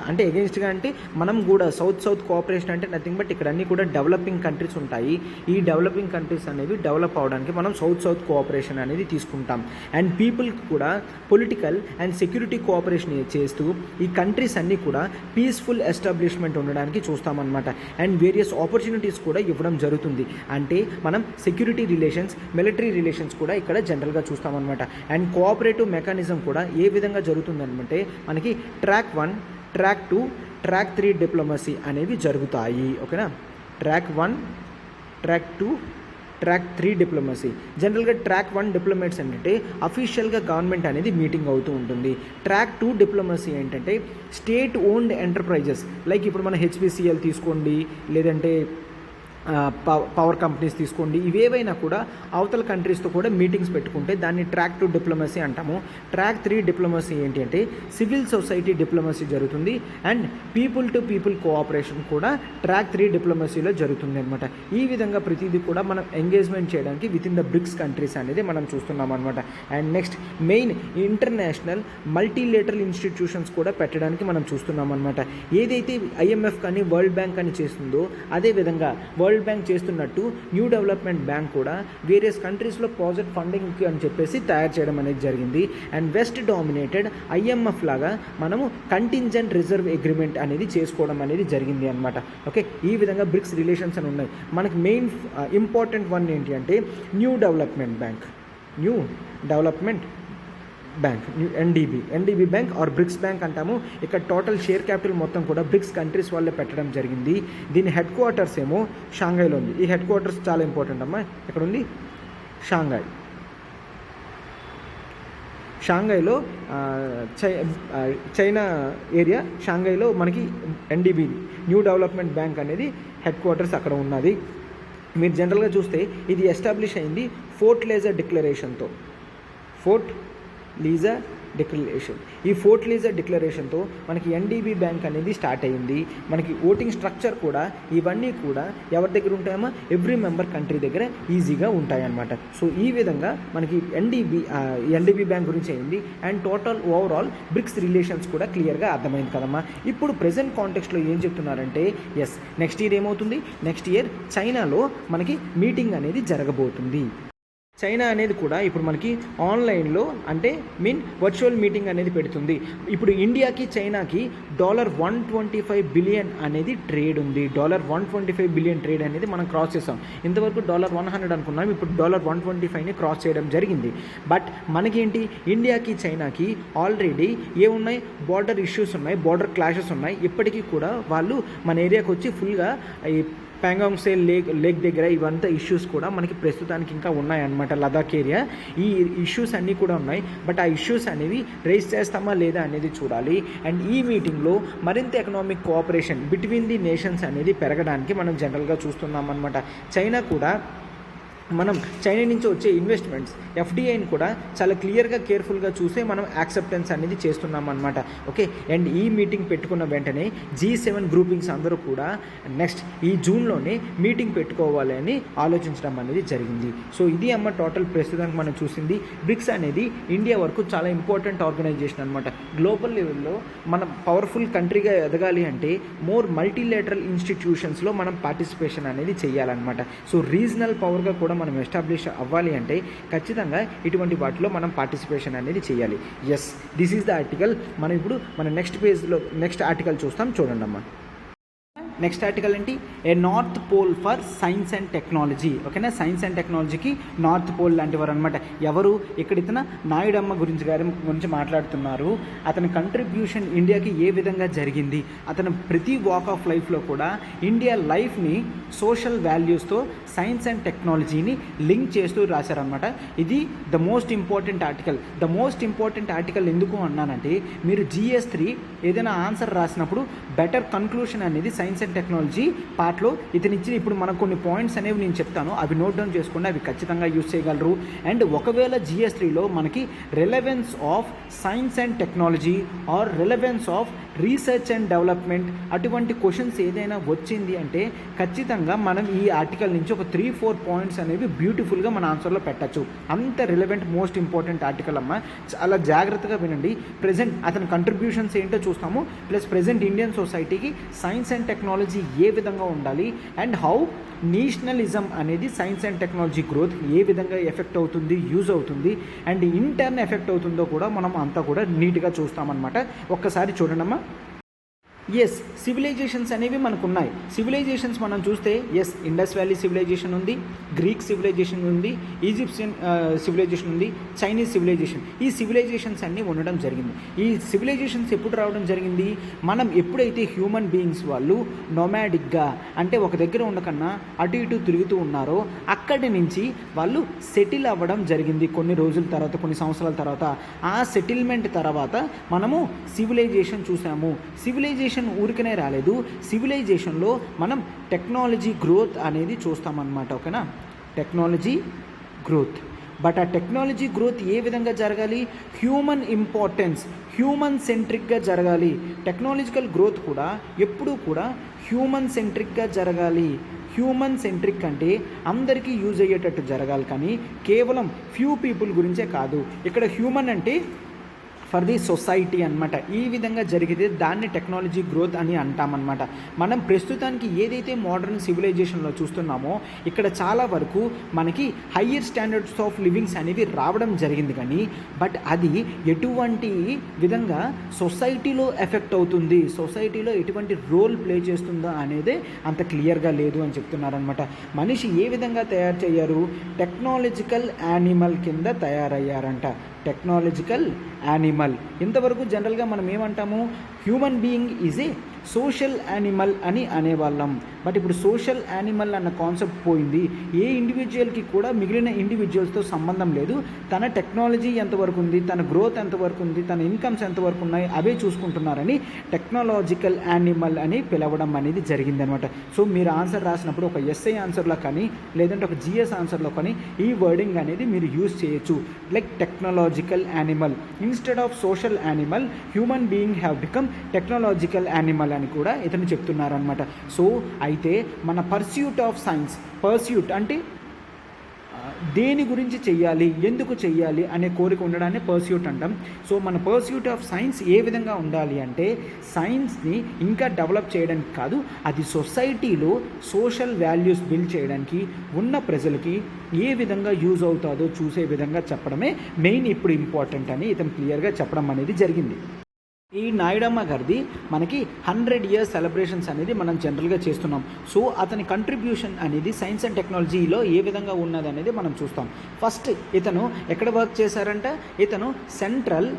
అంటే మనం కూడా సౌత్ కోఆపరేషన్ అంటే నథింగ్ బట్ ఇక్కడ అన్నీ కూడా డెవలపింగ్ కంట్రీస్ ఉంటాయి. ఈ డెవలపింగ్ కంట్రీస్ అనేవి డెవలప్ అవడానికి మనం సౌత్ కోఆపరేషన్ అనేది తీసుకుంటాం. అండ్ పీపుల్కి కూడా పొలిటికల్ అండ్ సెక్యూరిటీ కోఆపరేషన్ చేస్తూ ఈ కంట్రీస్ అన్నీ కూడా పీస్ఫుల్ ఎస్టాబ్లిష్మెంట్ ఉండడానికి చూస్తామన్నమాట. అండ్ వేరియస్ ఆపర్చునిటీస్ కూడా ఇవ్వడం జరుగుతుంది. అంటే మనం సెక్యూరిటీ రిలేషన్స్, మిలిటరీ రిలేషన్స్ కూడా ఇక్కడ జనరల్గా చూస్తామన్నమాట. అండ్ కోఆపరేటివ్ మెకానిజం కూడా ఏ విధంగా జరుగుతుందన్నమాట అంటే మనకి ట్రాక్ 1, ట్రాక్ 2, ట్రాక్ 3 డిప్లొమసీ అనేవి జరుగుతాయి. ఓకేనా, ట్రాక్ 1, ట్రాక్ 2, ట్రాక్ 3 డిప్లొమసీ. జనరల్గా ట్రాక్ 1 డిప్లొమాట్స్ ఏంటంటే అఫీషియల్గా గవర్నమెంట్ అనేది మీటింగ్ అవుతూ ఉంటుంది. ట్రాక్ 2 డిప్లొమసీ ఏంటంటే స్టేట్ ఓన్డ్ ఎంటర్ప్రైజెస్ లైక్ ఇప్పుడు మన హెచ్పిసిఎల్ తీసుకోండి, లేదంటే పవర్ కంపెనీస్ తీసుకోండి, ఇవేవైనా కూడా అవతల కంట్రీస్తో కూడా మీటింగ్స్ పెట్టుకుంటే దాన్ని ట్రాక్ 2 డిప్లొమసీ అంటాము. ట్రాక్ 3 డిప్లొమసీ ఏంటి అంటే సివిల్ సొసైటీ డిప్లొమసీ జరుగుతుంది. And people to people cooperation కూడా ట్రాక్ 3 డిప్లొమసీలో జరుగుతుంది అనమాట. ఈ విధంగా ప్రతిదీ కూడా మనం ఎంగేజ్మెంట్ చేయడానికి with in the bricks countries అనేది మనం చూస్తున్నాం అనమాట. And next main international multilateral institutions కూడా పెట్టడానికి మనం చూస్తున్నాం అనమాట. ఏదైతే IMF కానీ వరల్డ్ బ్యాంక్ అని చేస్తుందో అదేవిధంగా వరల్డ్ బ్యాంక్ చేస్తున్నట్టు న్యూ డెవలప్మెంట్ బ్యాంక్ కూడా వేరియస్ కంట్రీస్లో ప్రాజెక్ట్ ఫండింగ్ అని చెప్పేసి తయారు చేయడం అనేది జరిగింది. అండ్ వెస్ట్ డామినేటెడ్ IMF లాగా మనము కంటింజెంట్ రిజర్వ్ అగ్రిమెంట్ అనేది చేసుకోవడం అనేది జరిగింది అనమాట. ఓకే, ఈ విధంగా బ్రిక్స్ రిలేషన్స్ అని ఉన్నాయి. మనకి మెయిన్ ఇంపార్టెంట్ వన్ ఏంటి అంటే new development bank NDB bank or BRICS bank అంటాము. ఇక్కడ టోటల్ షేర్ క్యాపిటల్ మొత్తం కూడా బ్రిక్స్ కంట్రీస్ వాళ్ళే పెట్టడం జరిగింది. దీని హెడ్ క్వార్టర్స్ ఏమో షాంఘైలో ఉంది. ఈ హెడ్ క్వార్టర్స్ చాలా ఇంపార్టెంట్ అమ్మా. ఇక్కడ ఉంది షాంఘైలో చైనా ఏరియా. షాంఘైలో మనకి ఎన్డీబీ న్యూ డెవలప్మెంట్ బ్యాంక్ అనేది హెడ్ క్వార్టర్స్ అక్కడ ఉన్నది. మీరు జనరల్గా చూస్తే ఇది ఎస్టాబ్లిష్ అయింది ఫోర్ట్ లీజా డిక్లరేషన్తో. ఈ ఫోర్ట్ లీజా డిక్లరేషన్తో మనకి ఎన్డీబీ బ్యాంక్ అనేది స్టార్ట్ అయింది. మనకి ఓటింగ్ స్ట్రక్చర్ కూడా ఇవన్నీ కూడా ఎవరి దగ్గర ఉంటాయమ్మా, ఎవ్రీ మెంబర్ కంట్రీ దగ్గర ఈజీగా ఉంటాయన్నమాట. సో ఈ విధంగా మనకి ఎన్డీబీ బ్యాంక్ గురించి అయింది. And total overall BRICS relations కూడా క్లియర్గా అర్థమైంది కదమ్మా. ఇప్పుడు ప్రెజెంట్ కాంటెక్స్ట్లో ఏం చెప్తున్నారంటే నెక్స్ట్ ఇయర్ ఏమవుతుంది, నెక్స్ట్ ఇయర్ చైనాలో మనకి మీటింగ్ అనేది జరగబోతుంది. చైనా అనేది కూడా ఇప్పుడు మనకి ఆన్లైన్లో అంటే వర్చువల్ మీటింగ్ అనేది పెడుతుంది. ఇప్పుడు ఇండియాకి చైనాకి $125 బిలియన్ అనేది ట్రేడ్ ఉంది. $125 బిలియన్ ట్రేడ్ అనేది మనం క్రాస్ చేసాం. ఇంతవరకు $100 అనుకున్నాం, ఇప్పుడు $125ని క్రాస్ చేయడం జరిగింది. బట్ మనకేంటి, ఇండియాకి చైనాకి ఆల్రెడీ ఏమున్నాయి, బార్డర్ ఇష్యూస్ ఉన్నాయి, బార్డర్ క్లాషెస్ ఉన్నాయి. ఇప్పటికీ కూడా వాళ్ళు మన ఏరియాకి వచ్చి ఫుల్గా ప్యాంగాంగ్ సే లేక్ దగ్గర ఇవంతా ఇష్యూస్ కూడా మనకి ప్రస్తుతానికి ఇంకా ఉన్నాయన్నమాట. లదాఖ్ ఏరియా ఈ ఇష్యూస్ అన్నీ కూడా ఉన్నాయి. బట్ ఆ ఇష్యూస్ అనేవి రేస్ చేస్తామా లేదా అనేది చూడాలి. అండ్ ఈ మీటింగ్లో మరింత economic cooperation between the nations అనేది పెరగడానికి మనం జనరల్గా చూస్తున్నాం అనమాట. చైనా కూడా మనం చైనా నుంచి వచ్చే ఇన్వెస్ట్మెంట్స్ ఎఫ్డిఐని కూడా చాలా క్లియర్గా కేర్ఫుల్గా చూసే మనం యాక్సెప్టెన్స్ అనేది చేస్తున్నాం అనమాట. ఓకే, అండ్ ఈ మీటింగ్ పెట్టుకున్న వెంటనే G7 గ్రూపింగ్స్ అందరూ కూడా నెక్స్ట్ ఈ జూన్లోనే మీటింగ్ పెట్టుకోవాలి అని ఆలోచించడం అనేది జరిగింది. సో ఇది అమ్మ టోటల్ ప్రస్తుతానికి మనం చూసింది. బ్రిక్స్ అనేది ఇండియా వరకు చాలా ఇంపార్టెంట్ ఆర్గనైజేషన్ అనమాట. గ్లోబల్ లెవెల్లో మనం పవర్ఫుల్ కంట్రీగా ఎదగాలి అంటే మోర్ మల్టీలేటరల్ ఇన్స్టిట్యూషన్స్లో మనం పార్టిసిపేషన్ అనేది చేయాలన్నమాట. సో రీజనల్ పవర్గా కూడా మనం ఎస్టాబ్లిష్ అవ్వాలి అంటే ఖచ్చితంగా ఇటువంటి వాటిలో మనం పార్టిసిపేషన్ అనేది చేయాలి. Yes, this is the article. మనం ఇప్పుడు మన నెక్స్ట్ పేజ్లో నెక్స్ట్ ఆర్టికల్ చూస్తాం, చూడండి అమ్మా. నెక్స్ట్ ఆర్టికల్ ఏంటి? A north pole for science and technology. ఓకేనా, సైన్స్ అండ్ టెక్నాలజీకి నార్త్ పోల్ లాంటివారు అనమాట. ఎవరు ఇక్కడ ఇతను నాయుడమ్మ గురించి మాట్లాడుతున్నారు. అతని కంట్రిబ్యూషన్ ఇండియాకి ఏ విధంగా జరిగింది, అతను ప్రతి వాక్ ఆఫ్ లైఫ్లో కూడా ఇండియా లైఫ్ని సోషల్ వాల్యూస్తో సైన్స్ అండ్ టెక్నాలజీని లింక్ చేస్తూ రాశారనమాట. ఇది the most important article. The most important article ఎందుకు అన్నానంటే మీరు GS3 ఏదైనా ఆన్సర్ రాసినప్పుడు బెటర్ కన్క్లూషన్ అనేది సైన్స్ అండ్ టెక్నాలజీ పార్ట్లో ఇతనిచ్చిన ఇప్పుడు మనకు కొన్ని పాయింట్స్ అనేవి నేను చెప్తాను, అవి నోట్ డౌన్ చేసుకుంటే అవి ఖచ్చితంగా యూజ్ చేయగలరు. అండ్ ఒకవేళ GS3లో మనకి relevance of science and technology are relevance of research and development అటువంటి క్వశ్చన్స్ ఏదైనా వచ్చింది అంటే ఖచ్చితంగా మనం ఈ ఆర్టికల్ నుంచి ఒక 3-4 పాయింట్స్ అనేవి బ్యూటిఫుల్గా మన ఆన్సర్లో పెట్టచ్చు. అంత రిలవెంట్ మోస్ట్ ఇంపార్టెంట్ ఆర్టికల్ అమ్మ, చాలా జాగ్రత్తగా వినండి. ప్రజెంట్ అతని కంట్రిబ్యూషన్స్ ఏంటో చూస్తాము, ప్లస్ ప్రజెంట్ ఇండియన్ సొసైటీకి సైన్స్ అండ్ టెక్నాలజీ ఏ విధంగా ఉండాలి అండ్ హౌ నేషనలిజం అనేది సైన్స్ అండ్ టెక్నాలజీ గ్రోత్ ఏ విధంగా ఎఫెక్ట్ అవుతుంది, యూజ్ అవుతుంది అండ్ ఇంటర్న్ ఎఫెక్ట్ అవుతుందో కూడా మనం అంతా కూడా నీట్గా చూస్తామన్నమాట. ఒక్కసారి చూడండమ్మా. ఎస్, సివిలైజేషన్స్ అనేవి మనకు ఉన్నాయి. సివిలైజేషన్స్ మనం చూస్తే ఎస్, ఇండస్ వ్యాలీ సివిలైజేషన్ ఉంది, గ్రీక్ సివిలైజేషన్ ఉంది, ఈజిప్షియన్ సివిలైజేషన్ ఉంది, చైనీస్ సివిలైజేషన్. ఈ సివిలైజేషన్స్ అన్నీ ఉండడం జరిగింది. ఈ సివిలైజేషన్స్ ఎప్పుడు రావడం జరిగింది? మనం ఎప్పుడైతే హ్యూమన్ బీయింగ్స్ వాళ్ళు నొమాడిక్గా అంటే ఒక దగ్గర ఉండకన్నా అటు ఇటు తిరుగుతూ ఉన్నారో అక్కడి నుంచి వాళ్ళు సెటిల్ అవ్వడం జరిగింది. కొన్ని రోజుల తర్వాత, కొన్ని సంవత్సరాల తర్వాత ఆ సెటిల్మెంట్ తర్వాత మనము సివిలైజేషన్ చూసాము. సివిలైజేషన్ ఊరికనే రాలేదు. సివిలైజేషన్లో మనం టెక్నాలజీ గ్రోత్ అనేది చూస్తామన్నమాట. ఓకేనా, టెక్నాలజీ గ్రోత్. బట్ ఆ టెక్నాలజీ గ్రోత్ ఏ విధంగా జరగాలి? హ్యూమన్ ఇంపార్టెన్స్, హ్యూమన్ సెంట్రిక్గా జరగాలి. టెక్నాలజికల్ గ్రోత్ కూడా ఎప్పుడూ కూడా హ్యూమన్ సెంట్రిక్గా జరగాలి. హ్యూమన్ సెంట్రిక్ అంటే అందరికీ యూజ్ అయ్యేటట్టు జరగాలి, కానీ కేవలం ఫ్యూ పీపుల్ గురించే కాదు. ఇక్కడ హ్యూమన్ అంటే ఫర్ ది సొసైటీ అనమాట. ఈ విధంగా జరిగితే దాన్ని టెక్నాలజీ గ్రోత్ అని అంటామన్నమాట. మనం ప్రస్తుతానికి ఏదైతే మోడర్న్ సివిలైజేషన్లో చూస్తున్నామో ఇక్కడ చాలా వరకు మనకి హయ్యర్ స్టాండర్డ్స్ ఆఫ్ లివింగ్స్ అనేవి రావడం జరిగింది, కానీ బట్ అది ఎటువంటి విధంగా సొసైటీలో ఎఫెక్ట్ అవుతుంది, సొసైటీలో ఎటువంటి రోల్ ప్లే చేస్తుందో అనేది అంత క్లియర్గా లేదు అని చెప్తున్నారనమాట. మనిషి ఏ విధంగా తయారు చేయారు? టెక్నాలజికల్ యానిమల్ కింద తయారయ్యారంట. Technological animal. ఇంతవరకు జనరల్గా మనం ఏమంటాము? Human being is a social animal అని అనేవాళ్ళం. బట్ ఇప్పుడు సోషల్ యానిమల్ అన్న కాన్సెప్ట్ పోయింది. ఏ ఇండివిజువల్కి కూడా మిగిలిన ఇండివిజువల్స్తో సంబంధం లేదు. తన టెక్నాలజీ ఎంతవరకు ఉంది, తన గ్రోత్ ఎంతవరకు ఉంది, తన ఇన్కమ్స్ ఎంతవరకు ఉన్నాయి అవే చూసుకుంటున్నారని టెక్నాలజికల్ యానిమల్ అని పిలవడం అనేది జరిగిందనమాట. సో మీరు ఆన్సర్ రాసినప్పుడు ఒక ఎస్ఐ ఆన్సర్లో కానీ లేదంటే ఒక GS ఆన్సర్లో కానీ ఈ వర్డింగ్ అనేది మీరు యూజ్ చేయొచ్చు. Like technological animal instead of social animal, human being have become technological animal అని కూడా ఇతను చెప్తున్నారనమాట. సో అయితే మన పర్స్యూట్ ఆఫ్ సైన్స్, పర్స్యూట్ అంటే దేని గురించి చెయ్యాలి, ఎందుకు చెయ్యాలి అనే కోరిక ఉండడాన్ని పర్స్యూట్ అంటాం. సో మన పర్స్యూట్ ఆఫ్ సైన్స్ ఏ విధంగా ఉండాలి అంటే సైన్స్ని ఇంకా డెవలప్ చేయడానికి కాదు, అది సొసైటీలో సోషల్ వాల్యూస్ బిల్డ్ చేయడానికి, ఉన్న ప్రజలకి ఏ విధంగా యూజ్ అవుతుందో చూసే విధంగా చెప్పడమే మెయిన్ ఇప్పుడు ఇంపార్టెంట్ అని ఇతను క్లియర్గా చెప్పడం అనేది జరిగింది. ఈ నాయుడమ్మ గారిది మనకి 100 years సెలబ్రేషన్స్ అనేది మనం జనరల్గా చేస్తున్నాం. సో అతని కంట్రిబ్యూషన్ అనేది సైన్స్ అండ్ టెక్నాలజీలో ఏ విధంగా ఉన్నది అనేది మనం చూస్తాం. ఫస్ట్ ఇతను ఎక్కడ వర్క్ చేశారంటే ఇతను central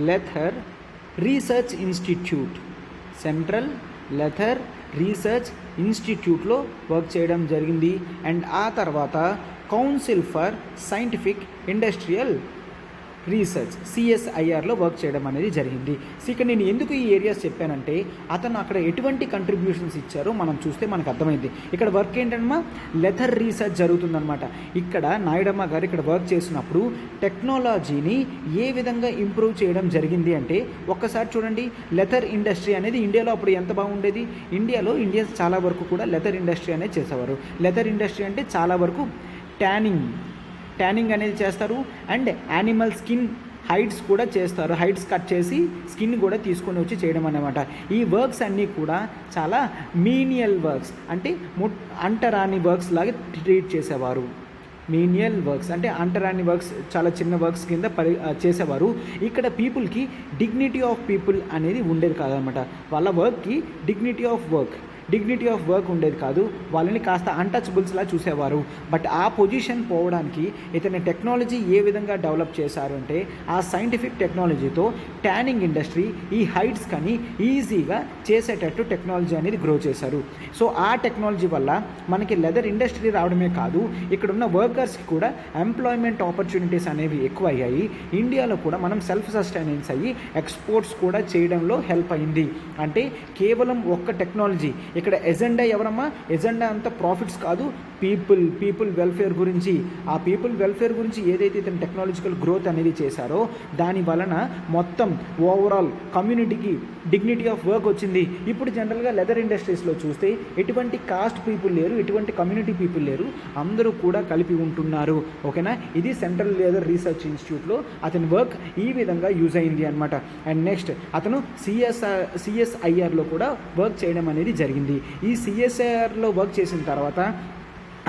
leather research institute, central leather research ఇన్స్టిట్యూట్లో వర్క్ చేయడం జరిగింది. అండ్ ఆ తర్వాత council for scientific industrial research CSIRలో వర్క్ చేయడం అనేది జరిగింది. సో ఇక్కడ నేను ఎందుకు ఈ ఏరియాస్ చెప్పానంటే అతను అక్కడ ఎటువంటి కంట్రిబ్యూషన్స్ ఇచ్చారో మనం చూస్తే మనకు అర్థమైంది. ఇక్కడ వర్క్ ఏంటమ్మా, లెథర్ రీసెర్చ్ జరుగుతుందన్నమాట. ఇక్కడ నాయుడమ్మ గారు ఇక్కడ వర్క్ చేసినప్పుడు టెక్నాలజీని ఏ విధంగా ఇంప్రూవ్ చేయడం జరిగింది అంటే ఒక్కసారి చూడండి, లెథర్ ఇండస్ట్రీ అనేది ఇండియాలో అప్పుడు ఎంత బాగుండేది. ఇండియా చాలా వరకు కూడా లెథర్ ఇండస్ట్రీ అనేది చేసేవారు. లెథర్ ఇండస్ట్రీ అంటే చాలా వరకు ట్యానింగ్ అనేది చేస్తారు. అండ్ యానిమల్ స్కిన్ హైడ్స్ కూడా చేస్తారు. హైడ్స్ కట్ చేసి స్కిన్ కూడా తీసుకొని వచ్చి చేయడం అన్నమాట. ఈ వర్క్స్ అన్నీ కూడా చాలా మీనియల్ వర్క్స్, అంటే అంటరాని వర్క్స్ లాగా ట్రీట్ చేసేవారు. మీనియల్ వర్క్స్ అంటే అంటరాని వర్క్స్, చాలా చిన్న వర్క్స్ కింద చేసేవారు. ఇక్కడ పీపుల్కి డిగ్నిటీ ఆఫ్ పీపుల్ అనేది ఉండేది కాదనమాట. వాళ్ళ వర్క్కి డిగ్నిటీ ఆఫ్ వర్క్ ఉండేది కాదు. వాళ్ళని కాస్త అన్టచబుల్స్లా చూసేవారు. బట్ ఆ పొజిషన్ పోవడానికి ఇతని టెక్నాలజీ ఏ విధంగా డెవలప్ చేశారు అంటే ఆ సైంటిఫిక్ టెక్నాలజీతో ట్యానింగ్ ఇండస్ట్రీ ఈ హైట్స్ కానీ ఈజీగా చేసేటట్టు టెక్నాలజీ అనేది గ్రో చేశారు. సో ఆ టెక్నాలజీ వల్ల మనకి లెదర్ ఇండస్ట్రీ రావడమే కాదు, ఇక్కడున్న వర్కర్స్కి కూడా ఎంప్లాయ్మెంట్ ఆపర్చునిటీస్ అనేవి ఎక్కువ అయ్యాయి. ఇండియాలో కూడా మనం సెల్ఫ్ సస్టైనెన్స్ అయ్యి ఎక్స్పోర్ట్స్ కూడా చేయడంలో హెల్ప్ అయింది. అంటే కేవలం ఒక్క టెక్నాలజీ, ఇక్కడ ఎజెండా ఎవరమ్మా, ఎజెండా అంతా ప్రాఫిట్స్ కాదు, పీపుల్ వెల్ఫేర్ గురించి. ఆ పీపుల్ వెల్ఫేర్ గురించి ఏదైతే ఇతను టెక్నాలజికల్ గ్రోత్ అనేది చేశారో దాని వలన మొత్తం ఓవరాల్ కమ్యూనిటీకి డిగ్నిటీ ఆఫ్ వర్క్ వచ్చింది. ఇప్పుడు జనరల్గా లెదర్ ఇండస్ట్రీస్లో చూస్తే ఎటువంటి కాస్ట్ పీపుల్ లేరు, ఎటువంటి కమ్యూనిటీ పీపుల్ లేరు, అందరూ కూడా కలిపి ఉంటున్నారు. ఓకేనా, ఇది సెంట్రల్ లెదర్ రీసెర్చ్ ఇన్స్టిట్యూట్లో అతని వర్క్ ఈ విధంగా యూజ్ అయింది అనమాట. అండ్ నెక్స్ట్ అతను CSIRలో కూడా వర్క్ చేయడం అనేది జరిగింది. ఈ CSIRలో వర్క్ చేసిన తర్వాత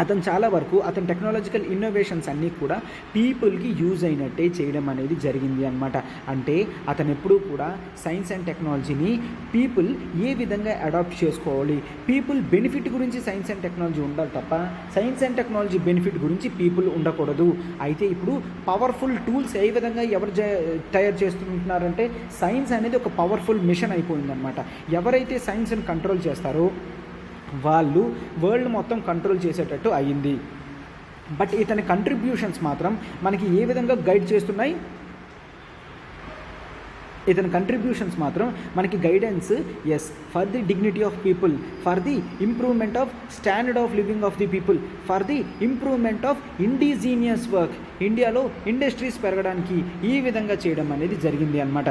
అతను చాలా వరకు అతని టెక్నాలజికల్ ఇన్నోవేషన్స్ అన్నీ కూడా పీపుల్కి యూజ్ అయినట్టే చేయడం అనేది జరిగింది అనమాట. అంటే అతను ఎప్పుడూ కూడా సైన్స్ అండ్ టెక్నాలజీని పీపుల్ ఏ విధంగా అడాప్ట్ చేసుకోవాలి, పీపుల్ బెనిఫిట్ గురించి సైన్స్ అండ్ టెక్నాలజీ ఉండాలి తప్ప సైన్స్ అండ్ టెక్నాలజీ బెనిఫిట్ గురించి పీపుల్ ఉండకూడదు. అయితే ఇప్పుడు పవర్ఫుల్ టూల్స్ ఏ విధంగా ఎవరు తయారు చేస్తుంటున్నారంటే సైన్స్ అనేది ఒక పవర్ఫుల్ మిషన్ అయిపోయిందనమాట. ఎవరైతే సైన్స్ని కంట్రోల్ చేస్తారో వాళ్ళు వరల్డ్ మొత్తం కంట్రోల్ చేసేటట్టు అయ్యింది. బట్ ఇతని కంట్రిబ్యూషన్స్ మాత్రం మనకి ఏ విధంగా గైడ్ చేస్తున్నాయి, ఇతని కంట్రిబ్యూషన్స్ మాత్రం మనకి guidance for the dignity of people, for the improvement of standard of living of the people, for the improvement of indigenous work. ఇండియాలో ఇండస్ట్రీస్ పెరగడానికి ఈ విధంగా చేయడం అనేది జరిగింది అన్నమాట.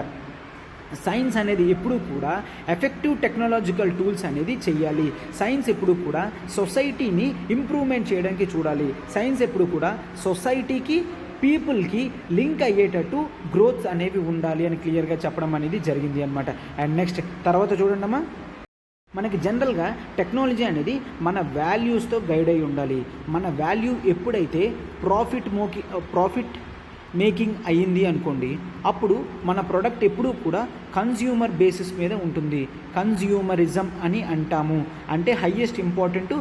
సైన్స్ అనేది ఎప్పుడూ కూడా ఎఫెక్టివ్ టెక్నాలజికల్ టూల్స్ అనేది చేయాలి. సైన్స్ ఎప్పుడు కూడా సొసైటీని ఇంప్రూవ్మెంట్ చేయడానికి చూడాలి. సైన్స్ ఎప్పుడు కూడా సొసైటీకి పీపుల్కి లింక్ అయ్యేటట్టు గ్రోత్స్ అనేవి ఉండాలి అని క్లియర్గా చెప్పడం అనేది జరిగింది అనమాట. అండ్ నెక్స్ట్ తర్వాత చూడండమ్మా, మనకి జనరల్గా టెక్నాలజీ అనేది మన వాల్యూస్తో గైడ్ అయి ఉండాలి. మన వాల్యూ ఎప్పుడైతే ప్రాఫిట్ మేకింగ్ అయ్యింది అనుకోండి, అప్పుడు మన ప్రోడక్ట్ ఎప్పుడూ కూడా కన్జ్యూమర్ బేసిస్ మీద ఉంటుంది. కన్జ్యూమరిజం అని అంటాము. అంటే హయ్యెస్ట్ ఇంపార్టెంట్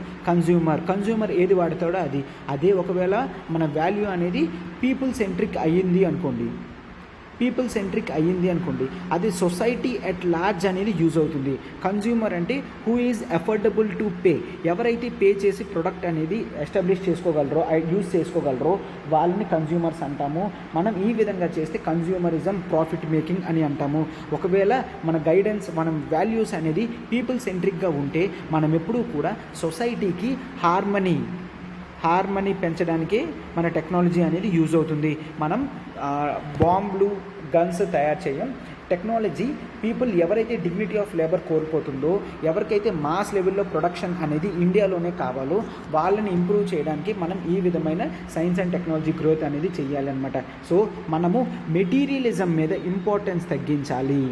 కన్జ్యూమర్ ఏది వాడతాడో అది. అదే ఒకవేళ మన వాల్యూ అనేది పీపుల్ సెంట్రిక్ అయ్యింది అనుకోండి, అది సొసైటీ ఎట్ లార్జ్ అనేది యూజ్ అవుతుంది. కన్జ్యూమర్ అంటే who is affordable to pay, ఎవరైతే పే చేసి ప్రొడక్ట్ అనేది ఎస్టాబ్లిష్ చేసుకోగలరో, యూజ్ చేసుకోగలరో వాళ్ళని కన్జ్యూమర్స్ అంటాము. మనం ఈ విధంగా చేస్తే కన్జ్యూమరిజం ప్రాఫిట్ మేకింగ్ అని అంటాము. ఒకవేళ మన గైడెన్స్, మనం వాల్యూస్ అనేది పీపుల్ సెంట్రిక్గా ఉంటే మనం ఎప్పుడూ కూడా సొసైటీకి హార్మనీ పెంచడానికే మన టెక్నాలజీ అనేది యూజ్ అవుతుంది. మనం బాంబులు, గన్స్ తయారు చేయం. టెక్నాలజీ పీపుల్ ఎవరైతే డిగ్నిటీ ఆఫ్ లేబర్ కోల్పోతుందో, ఎవరికైతే మాస్ లెవెల్లో ప్రొడక్షన్ అనేది ఇండియాలోనే కావాలో వాళ్ళని ఇంప్రూవ్ చేయడానికి మనం ఈ విధమైన సైన్స్ అండ్ టెక్నాలజీ గ్రోత్ అనేది చేయాలన్నమాట. సో మనము మెటీరియలిజం మీద ఇంపార్టెన్స్ తగ్గించాలి.